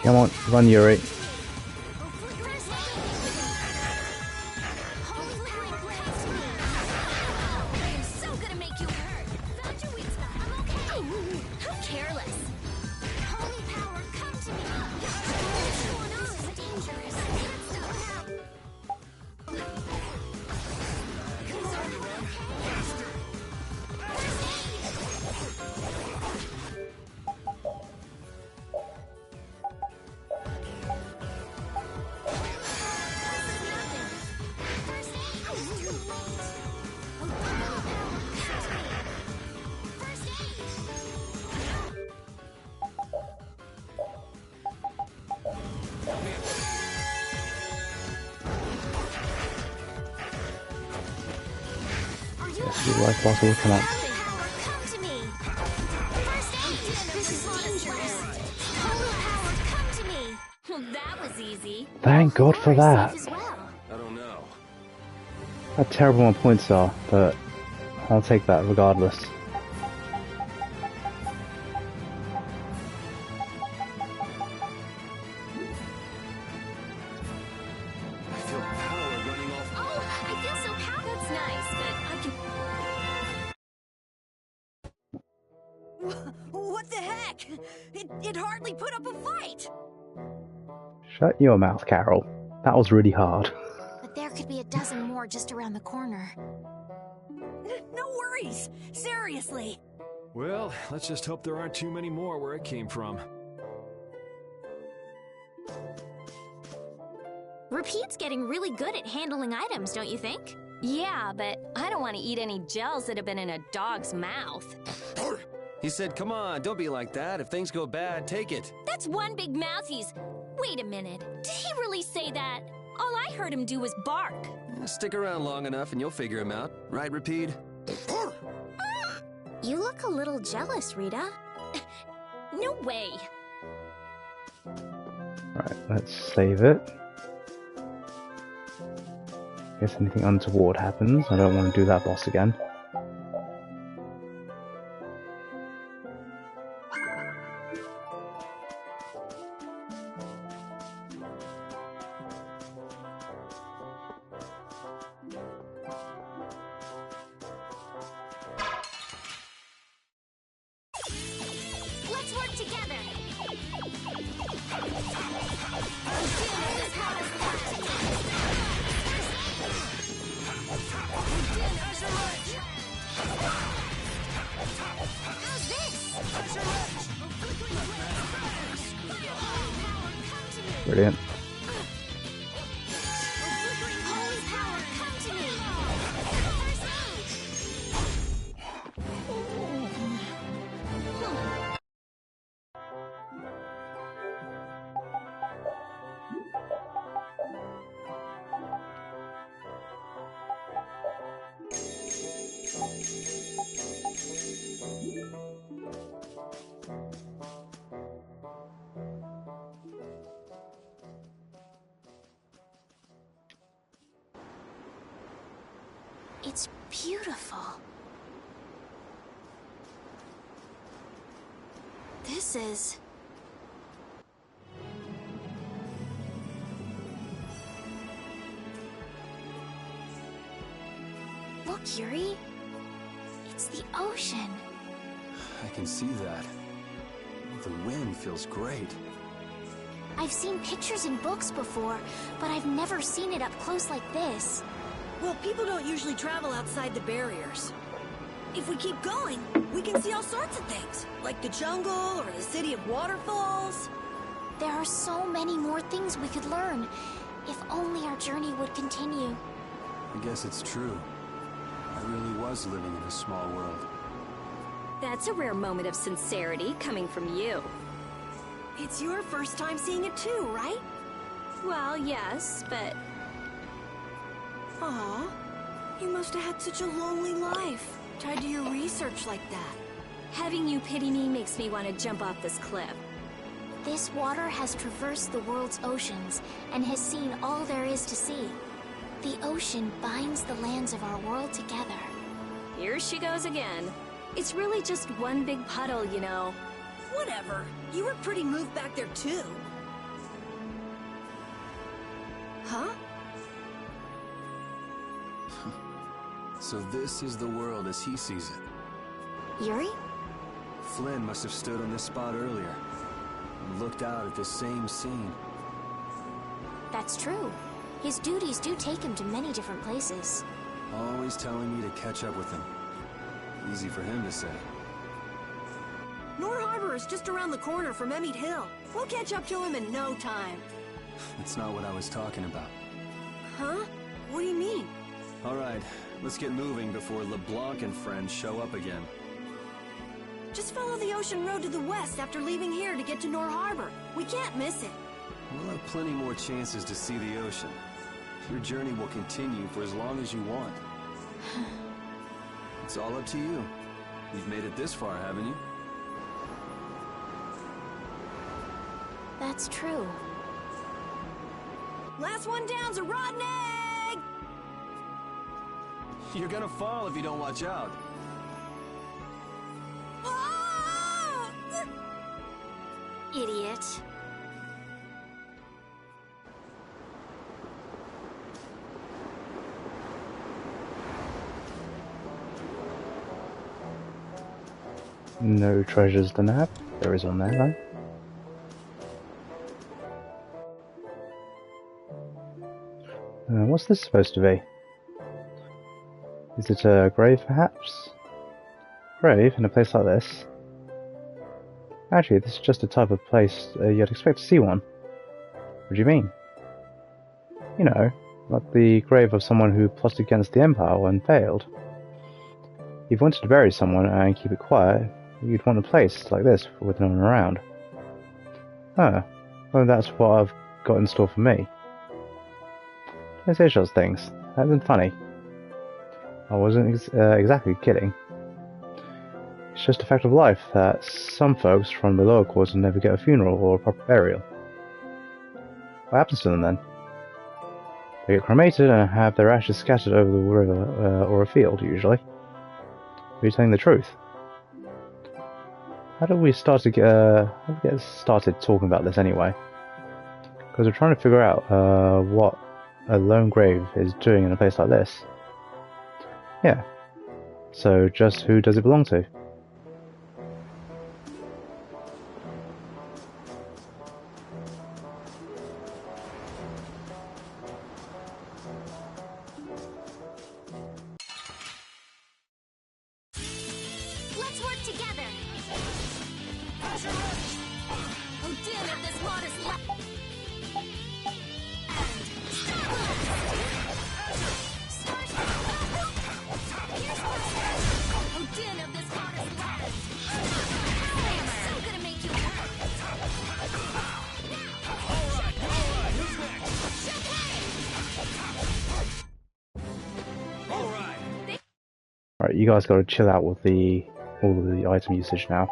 Come on, run, Yuri. Life possible, come on. Thank God for that. I don't know. How terrible my points are, but I'll take that regardless. What the heck? It hardly put up a fight! Shut your mouth, Carol. That was really hard. But there could be a dozen more just around the corner. No worries! Seriously! Well, let's just hope there aren't too many more where it came from. Repeat's getting really good at handling items, don't you think? Yeah, but I don't want to eat any gels that have been in a dog's mouth. He said, come on, don't be like that. If things go bad, take it. That's one big mouth he's... Wait a minute. Did he really say that? All I heard him do was bark. Stick around long enough and you'll figure him out. Right, Repeat? You look a little jealous, Rita. No way. Right, let's save it. Guess anything untoward happens. I don't want to do that boss again. Let's work together. How's this? Brilliant. Holy power, come to me. It's beautiful. This is... Look, Yuri. It's the ocean. I can see that. The wind feels great. I've seen pictures in books before, but I've never seen it up close like this. Well, people don't usually travel outside the barriers. If we keep going, we can see all sorts of things, like the jungle or the city of waterfalls. There are so many more things we could learn, if only our journey would continue. I guess it's true. I really was living in a small world. That's a rare moment of sincerity coming from you. It's your first time seeing it too, right? Well, yes, but... Aw, you must have had such a lonely life, tied to your research like that. Having you pity me makes me want to jump off this cliff. This water has traversed the world's oceans and has seen all there is to see. The ocean binds the lands of our world together. Here she goes again. It's really just one big puddle, you know. Whatever. You were pretty moved back there too. Huh? So this is the world as he sees it. Yuri? Flynn must have stood on this spot earlier and looked out at this same scene. That's true. His duties do take him to many different places. Always telling me to catch up with him. Easy for him to say. Nor Harbor is just around the corner from Emmett Hill. We'll catch up to him in no time. That's not what I was talking about. Huh? What do you mean? All right, let's get moving before LeBlanc and friends show up again. Just follow the ocean road to the west after leaving here to get to Nor Harbor. We can't miss it. We'll have plenty more chances to see the ocean. Your journey will continue for as long as you want. It's all up to you. You've made it this far, haven't you? That's true. Last one down's a rotten egg! You're gonna fall if you don't watch out. Ah! Idiot. No treasures to nab. There is one there though. What's this supposed to be? Is it a grave, perhaps? Grave in a place like this? Actually, this is just a type of place you'd expect to see one. What do you mean? You know, like the grave of someone who plotted against the Empire and failed. If you wanted to bury someone and keep it quiet, you'd want a place like this with no one around. Oh, well that's what I've got in store for me. Don't say such things. That isn't funny. I wasn't exactly kidding. It's just a fact of life that some folks from the lower quarters never get a funeral or a proper burial. What happens to them then? They get cremated and have their ashes scattered over the river or a field, usually. Are you telling the truth? How do we get started talking about this anyway? Because we're trying to figure out what a lone grave is doing in a place like this. Yeah. So just who does it belong to? Let's work together. Oh, damn it, this mod is Right, you guys gotta chill out with all of the item usage now.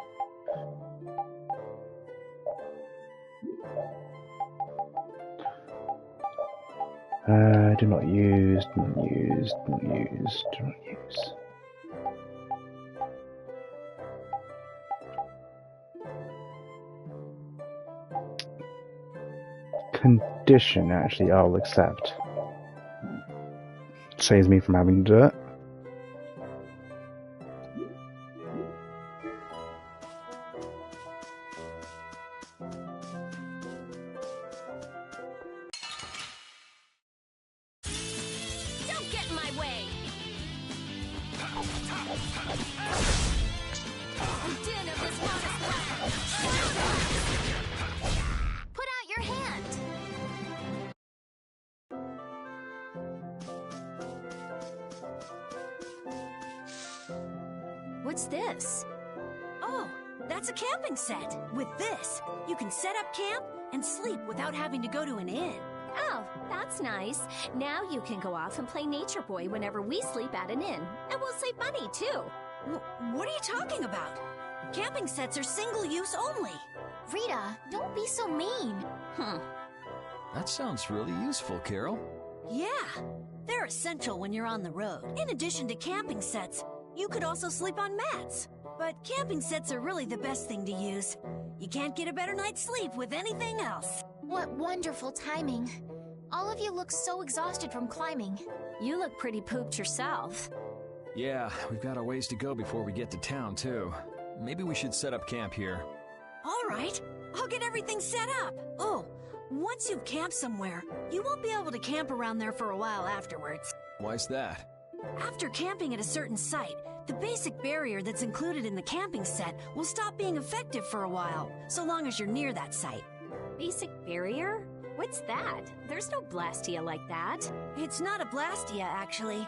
Do not use, do not use, do not use, do not use. Condition, actually, I'll accept. Saves me from having to do it. What's this? Oh, that's a camping set. With this, you can set up camp and sleep without having to go to an inn. Oh, that's nice. Now you can go off and play Nature Boy whenever we sleep at an inn. And we'll save money, too. What are you talking about? Camping sets are single-use only. Rita, don't be so mean. That sounds really useful, Carol. Yeah, they're essential when you're on the road. In addition to camping sets, you could also sleep on mats. But camping sets are really the best thing to use. You can't get a better night's sleep with anything else. What wonderful timing. All of you look so exhausted from climbing. You look pretty pooped yourself. Yeah, we've got a ways to go before we get to town, too. Maybe we should set up camp here. All right, I'll get everything set up. Oh, once you've camped somewhere, you won't be able to camp around there for a while afterwards. Why's that? After camping at a certain site, the basic barrier that's included in the camping set will stop being effective for a while, so long as you're near that site. Basic barrier? What's that? There's no Blastia like that. It's not a Blastia, actually.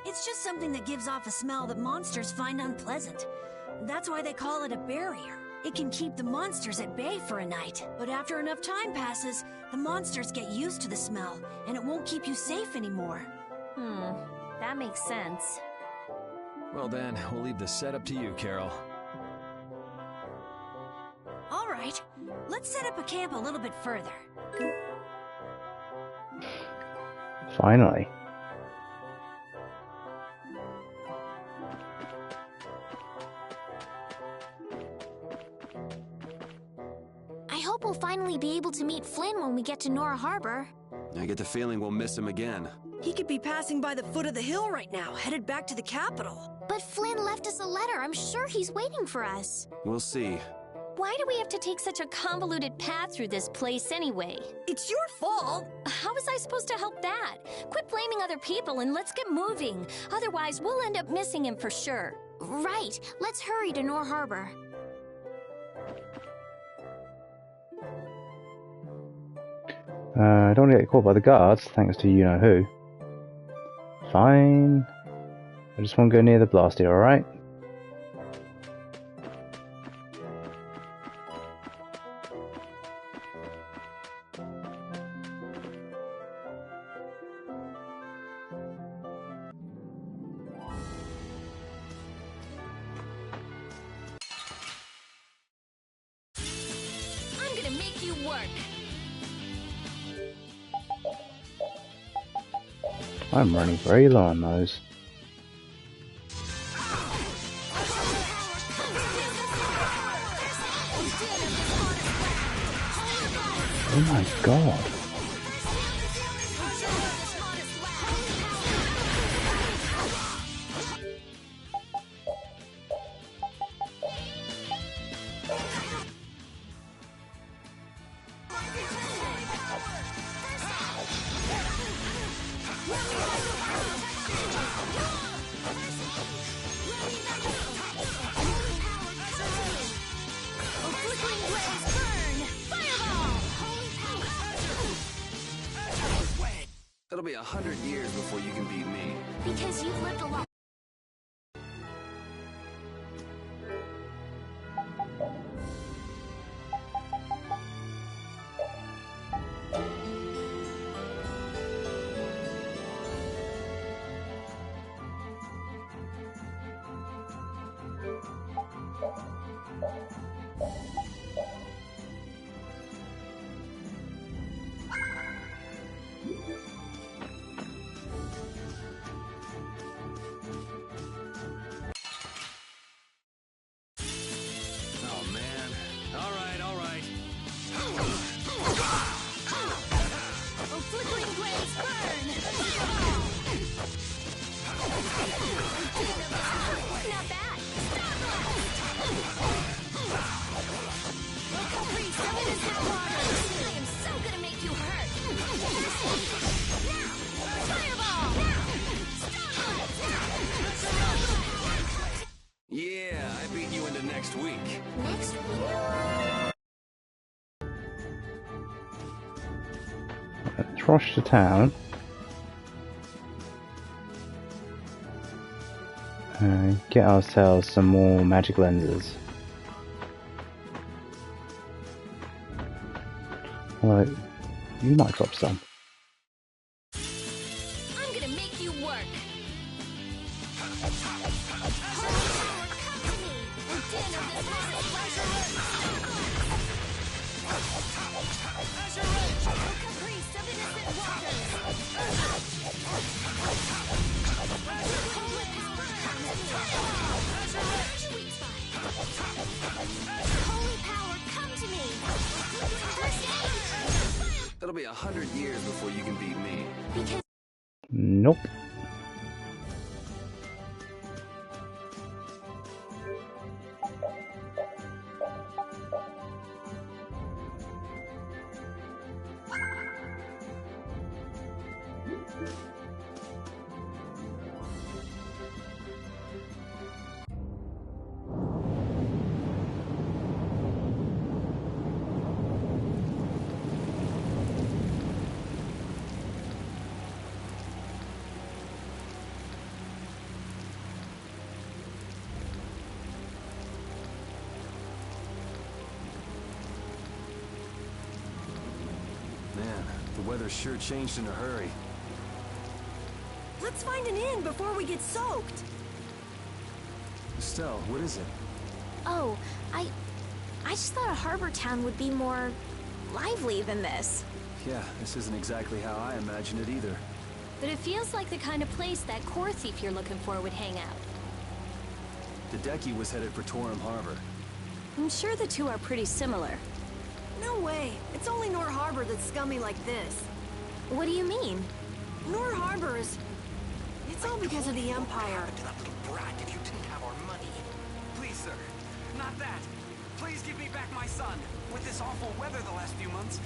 It's just something that gives off a smell that monsters find unpleasant. That's why they call it a barrier. It can keep the monsters at bay for a night, but after enough time passes, the monsters get used to the smell, and it won't keep you safe anymore. That makes sense. Well then, we'll leave the setup to you, Carol. All right, let's set up a camp a little bit further. Finally. I hope we'll finally be able to meet Flynn when we get to Nora Harbor. I get the feeling we'll miss him again. He could be passing by the foot of the hill right now, headed back to the capital. But Flynn left us a letter. I'm sure he's waiting for us. We'll see. Why do we have to take such a convoluted path through this place anyway? It's your fault. How was I supposed to help that? Quit blaming other people and let's get moving. Otherwise, we'll end up missing him for sure. Right. Let's hurry to Nor Harbor. I don't want to get caught by the guards, thanks to you-know-who. Fine. I just want to go near the blasty, alright? I'm gonna make you work. I'm running very low on those. Oh my god. It'll be 100 years before you can beat me. Because you've lived a lot. Oh, man. All right, all right. Oh, flickering blaze, burn! Not bad. Oh, Capri, summon his hot waters. I am so gonna make you hurt. Now! Fireball! Now! Yeah, I beat you into next week. Next week. Let's rush to town. And get ourselves some more magic lenses. Alright, you might drop some. I'm gonna make you work. Holy power, come to me. It'll be 100 years before you can beat me. Nope. Man, the weather sure changed in a hurry. Let's find an inn before we get soaked. Estelle, what is it? Oh, I just thought a harbor town would be more lively than this. Yeah, this isn't exactly how I imagined it either. But it feels like the kind of place that core thief you're looking for would hang out. Hideki was headed for Torum Harbor. I'm sure the two are pretty similar. No way. It's only Nor Harbor that's scummy like this. What do you mean? Nor Harbor is... It's all because of the Empire. To that little brat, if you didn't have Please give me back my son. With this awful weather the last few months,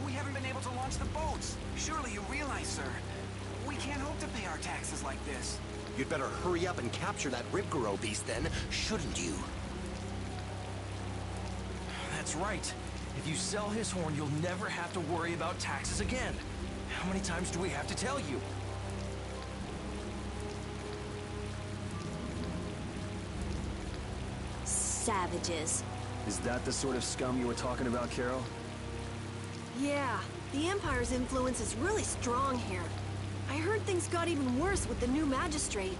we haven't been able to launch the boats. Surely you realize, sir, we can't hope to pay our taxes like this. You'd better hurry up and capture that Ribgaro beast then, shouldn't you? That's right. If you sell his horn, you'll never have to worry about taxes again. How many times do we have to tell you? Savages. Is that the sort of scum you were talking about, Carol? Yeah, the Empire's influence is really strong here. I heard things got even worse with the new magistrate.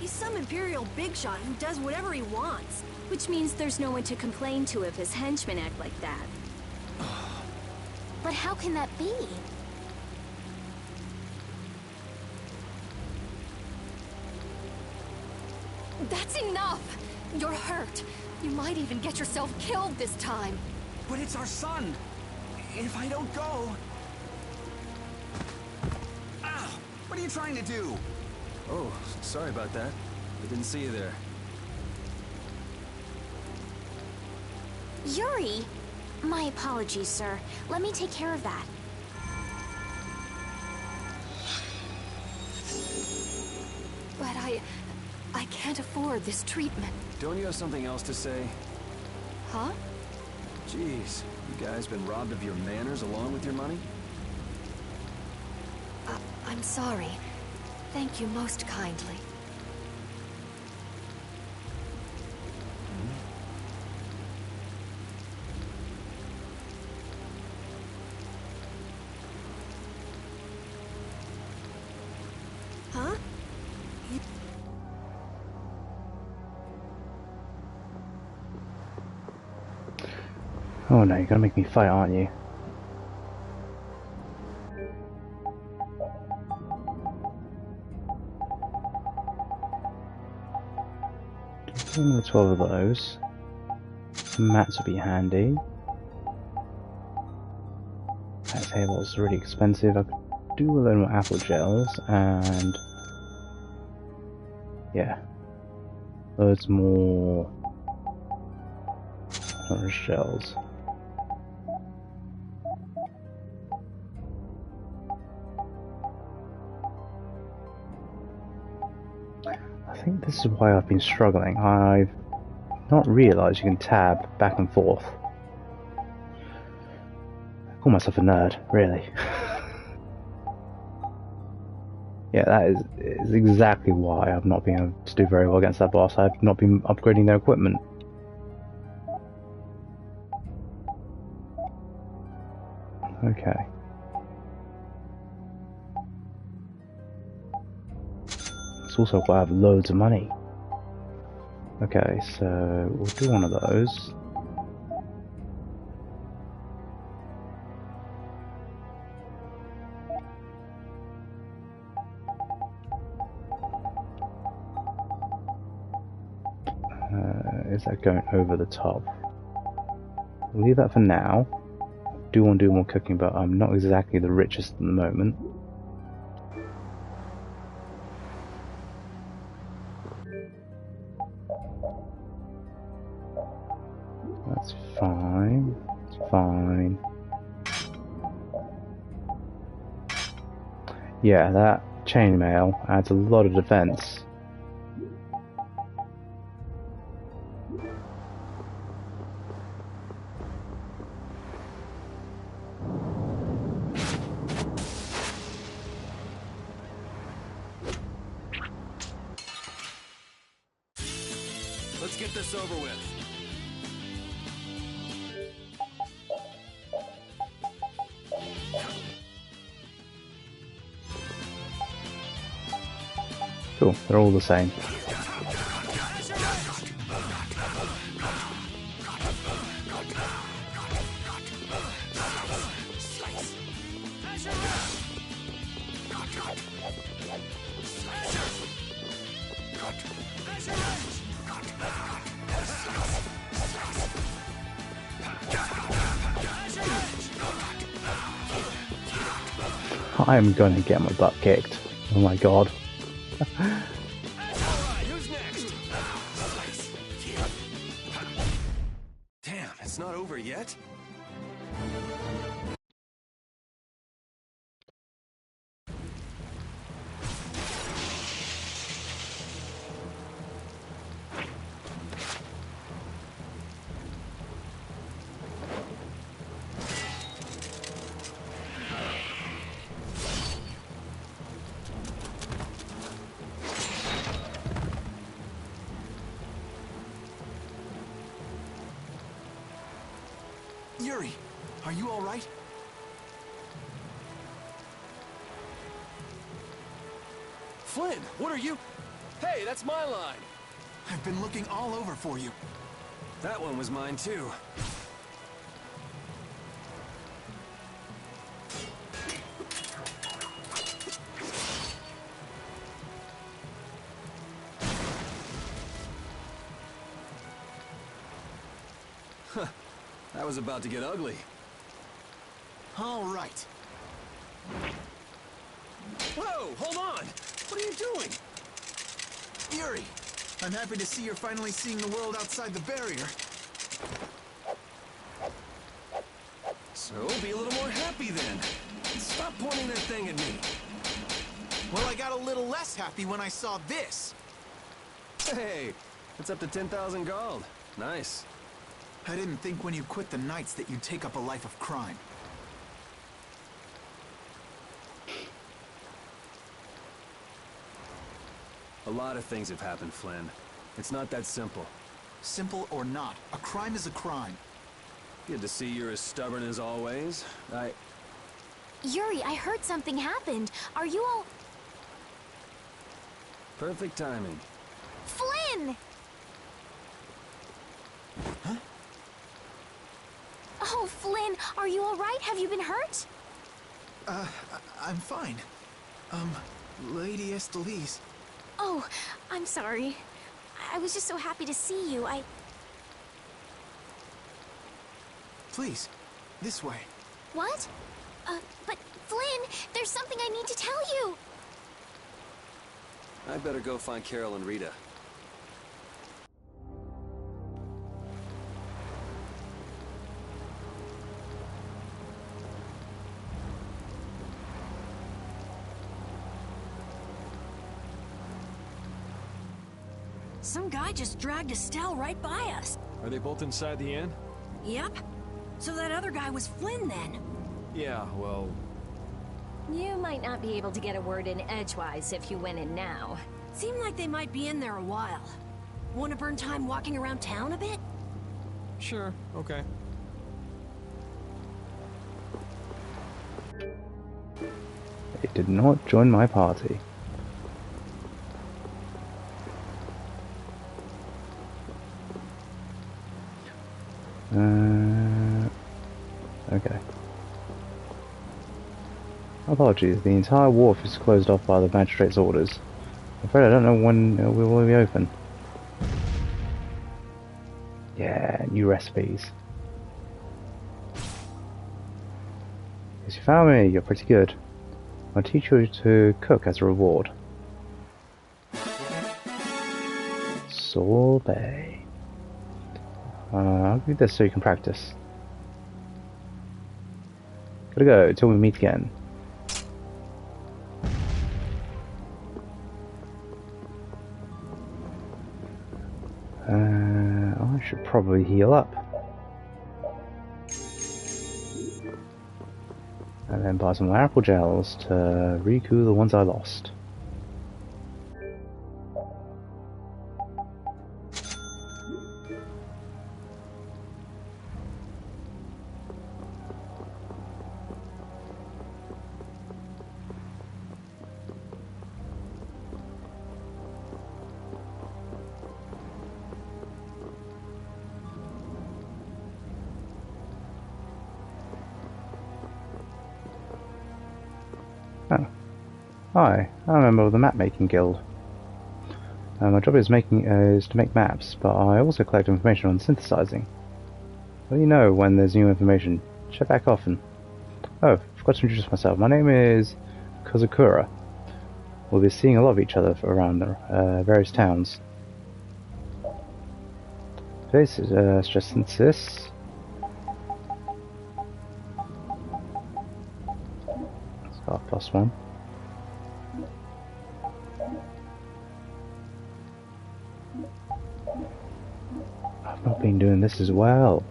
He's some Imperial bigshot who does whatever he wants. Which means there's no one to complain to if his henchmen act like that. But how can that be? That's enough! You're hurt. You might even get yourself killed this time. But it's our son. If I don't go... Ow! What are you trying to do? Oh, sorry about that. I didn't see you there. Yuri! My apologies, sir. Let me take care of that. But I can't afford this treatment. Don't you have something else to say? Huh? Jeez, you guys been robbed of your manners along with your money? I'm sorry. Thank you most kindly. Huh? Oh no, you're gonna make me fight, aren't you? Another 12 of those. Some mats would be handy. That table's really expensive. I could do a load more apple gels and yeah, loads more orange gels. I think this is why I've been struggling. I've not realised you can tab back and forth. I call myself a nerd, really. Yeah, that is exactly why I've not been able to do very well against that boss. I've not been upgrading their equipment. Okay. It's also why I have loads of money. Okay, so we'll do one of those. Is that going over the top? We'll leave that for now. I do want to do more cooking, but I'm not exactly the richest at the moment. That's fine. It's fine. Yeah, that chainmail adds a lot of defense. Let's get this over with. Cool, they're all the same. I am gonna get my butt kicked. Oh my god. Alright, who's next? Damn, It's not over yet? Yuri, are you all right? Flynn, what are you... Hey, that's my line! I've been looking all over for you. That one was mine, too. Huh. That was about to get ugly. All right. Whoa, hold on! What are you doing? Yuri, I'm happy to see you're finally seeing the world outside the barrier. So, be a little more happy then. Stop pointing that thing at me. Well, I got a little less happy when I saw this. Hey, it's up to 10,000 gold. Nice. I didn't think when you quit the Knights that you'd take up a life of crime. A lot of things have happened, Flynn. It's not that simple. Simple or not, a crime is a crime. Good to see you're as stubborn as always. Yuri, I heard something happened. Are you all... Perfect timing. Flynn! Huh? Oh, Flynn, are you all right? Have you been hurt? I'm fine. Lady Estelise. Oh, I'm sorry. I was just so happy to see you. Please, this way. What? But Flynn, there's something I need to tell you. I'd better go find Carol and Rita. Some guy just dragged Estelle right by us. Are they both inside the inn? Yep. So that other guy was Flynn then. Yeah, well... You might not be able to get a word in edgewise if you went in now. Seemed like they might be in there a while. Want to burn time walking around town a bit? Sure, okay. They did not join my party. Okay. Apologies, the entire wharf is closed off by the magistrate's orders. I'm afraid I don't know when we will be open. Yeah, new recipes. If you found me, you're pretty good. I'll teach you to cook as a reward. Sorbet. I'll give you this so you can practice. Gotta go till we meet again. I should probably heal up. And then buy some more apple gels to recoup the ones I lost. Oh. Hi, I'm a member of the map making guild. My job is to make maps, but I also collect information on synthesizing. Let you know when there's new information. Check back often. Oh, forgot to introduce myself. My name is Kozukura. We'll be seeing a lot of each other around the various towns. Today's suggestion is Staff +1. I've not been doing this as well.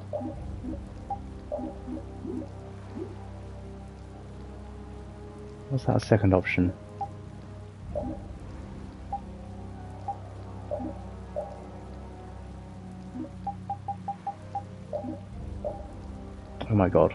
What's that second option? Oh my god.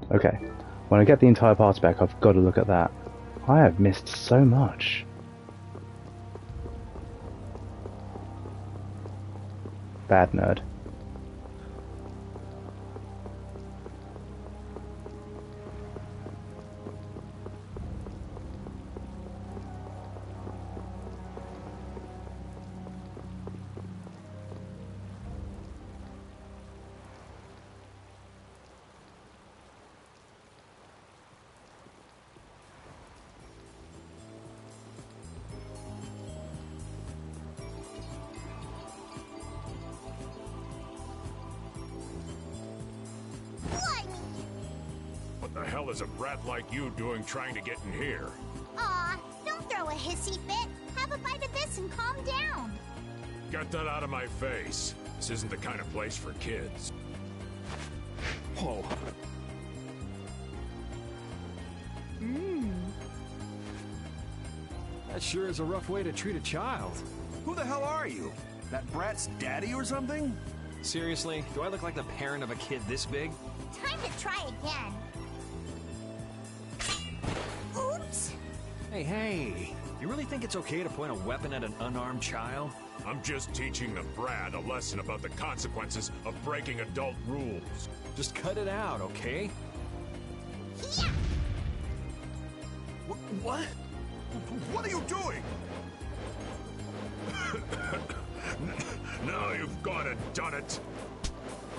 Okay, when I get the entire party back, I've got to look at that. I have missed so much. Bad nerd. What the hell is a brat like you doing trying to get in here? Aw, don't throw a hissy fit. Have a bite of this and calm down. Get that out of my face. This isn't the kind of place for kids. Whoa. That sure is a rough way to treat a child. Who the hell are you? That brat's daddy or something? Seriously, do I look like the parent of a kid this big? Time to try again. Oops. Hey, you really think it's okay to point a weapon at an unarmed child? I'm just teaching the brat a lesson about the consequences of breaking adult rules. Just cut it out, okay? Yeah. What? What are you doing? Now you've gone and done it.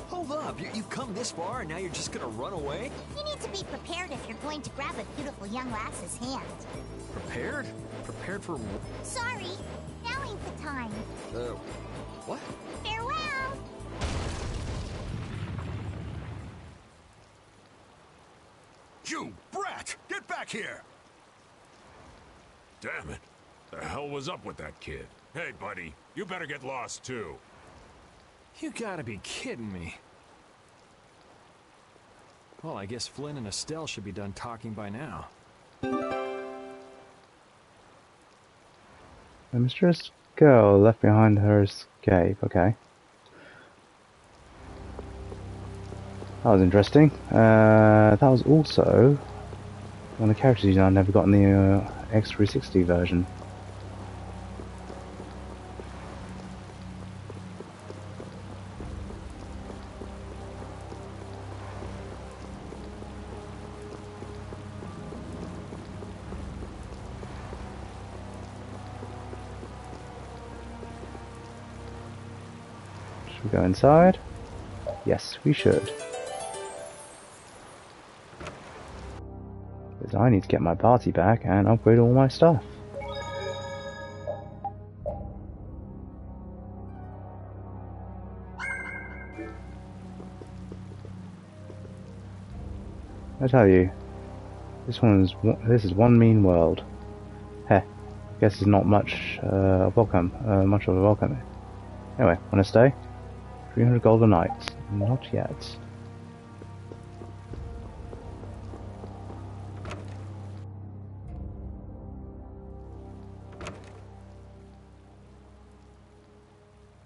Hold up, you've come this far and now you're just gonna run away? You need to be prepared if you're going to grab a beautiful young lass's hand. Prepared? Prepared for Sorry, now ain't the time. what? Farewell. You brat! Get back here! Damn it. The hell was up with that kid? Hey, buddy, you better get lost too. You gotta be kidding me. Well, I guess Flynn and Estelle should be done talking by now. A mysterious girl left behind her escape. Okay. That was interesting. That was also one of the characters I never got in the X360 version. Should we go inside? Yes, we should. Because I need to get my party back and upgrade all my stuff. I tell you, this is one mean world. Heh, guess it's not much much of a welcome. Anyway, wanna stay? 300 golden knights. Not yet.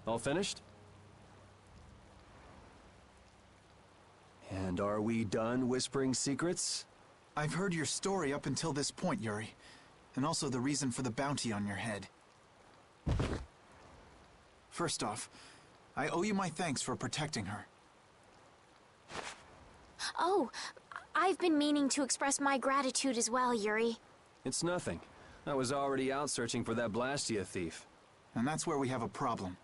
All finished? And are we done whispering secrets? I've heard your story up until this point, Yuri. And also the reason for the bounty on your head. First off, I owe you my thanks for protecting her. Oh, I've been meaning to express my gratitude as well, Yuri. It's nothing. I was already out searching for that Blastia thief. And that's where we have a problem.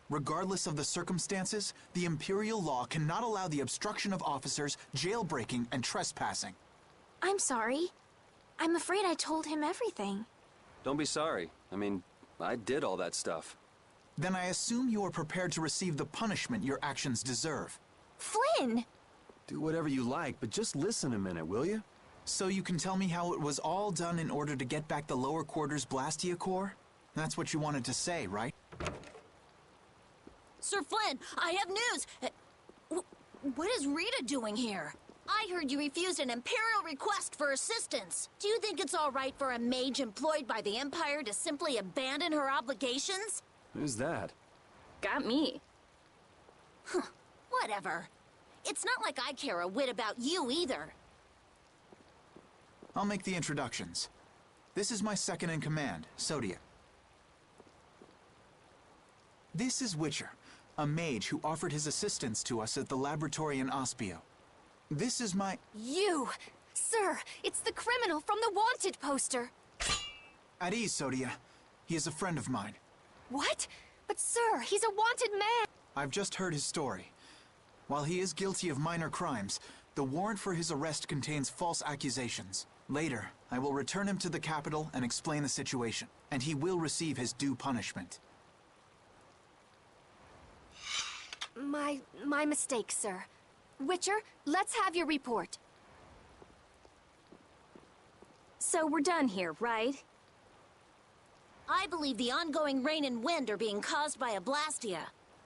Regardless of the circumstances, the Imperial law cannot allow the obstruction of officers, jailbreaking, and trespassing. I'm sorry. I'm afraid I told him everything. Don't be sorry. I mean, I did all that stuff. Then I assume you are prepared to receive the punishment your actions deserve. Flynn! Do whatever you like, but just listen a minute, will you? So you can tell me how it was all done in order to get back the lower quarters Blastia core? That's what you wanted to say, right? Sir Flynn, I have news! What is Rita doing here? I heard you refused an Imperial request for assistance. Do you think it's all right for a mage employed by the Empire to simply abandon her obligations? Who's that? Got me. Whatever. It's not like I care a whit about you either. I'll make the introductions. This is my second in command, Sodia. This is Witcher, a mage who offered his assistance to us at the laboratory in Ospio. This is my... You! Sir, it's the criminal from the wanted poster! At ease, Sodia. He is a friend of mine. What? But sir, he's a wanted man! I've just heard his story. While he is guilty of minor crimes, the warrant for his arrest contains false accusations. Later, I will return him to the capital and explain the situation, and he will receive his due punishment. My mistake, sir. Witcher, let's have your report. So we're done here, right? I believe the ongoing rain and wind are being caused by a Blastia.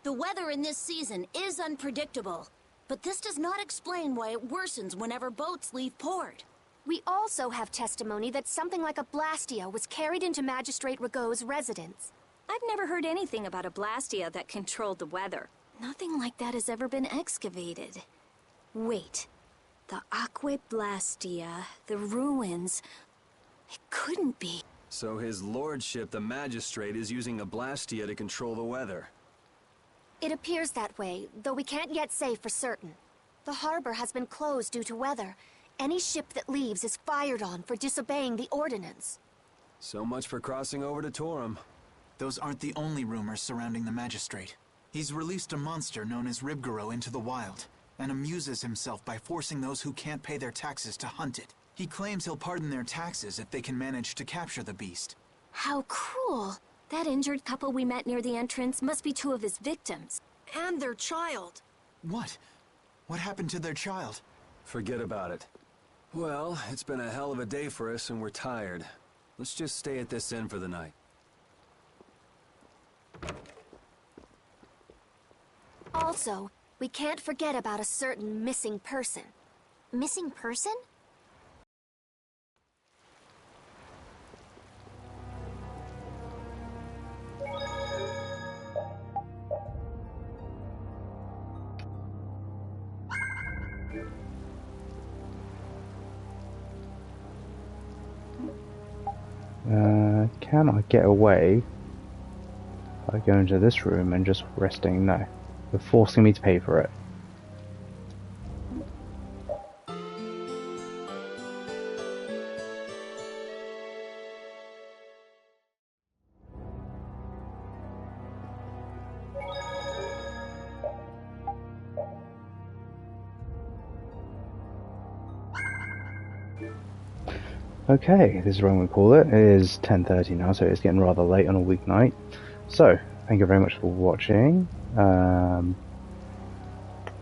The weather in this season is unpredictable, but this does not explain why it worsens whenever boats leave port. We also have testimony that something like a Blastia was carried into Magistrate Rigaud's residence. I've never heard anything about a Blastia that controlled the weather. Nothing like that has ever been excavated. Wait. The Aqua Blastia, the ruins... It couldn't be. So his lordship, the magistrate, is using a Blastia to control the weather. It appears that way, though we can't yet say for certain. The harbor has been closed due to weather. Any ship that leaves is fired on for disobeying the ordinance. So much for crossing over to Torum. Those aren't the only rumors surrounding the magistrate. He's released a monster known as Ribgaro into the wild, and amuses himself by forcing those who can't pay their taxes to hunt it. He claims he'll pardon their taxes if they can manage to capture the beast. How cruel! That injured couple we met near the entrance must be two of his victims. And their child. What? What happened to their child? Forget about it. Well, it's been a hell of a day for us and we're tired. Let's just stay at this inn for the night. Also, we can't forget about a certain missing person. Missing person? Can I get away by going to this room and just resting? No. They're forcing me to pay for it. Okay, this is when we call it. It is 10:30 now, so it's getting rather late on a weeknight. So, thank you very much for watching.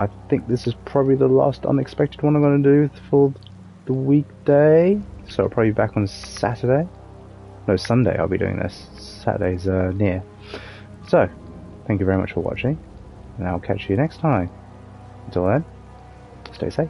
I think this is probably the last unexpected one I'm going to do for the weekday. So I'll probably be back on Saturday. No, Sunday I'll be doing this. Saturday's near. So, thank you very much for watching, and I'll catch you next time. Until then, stay safe.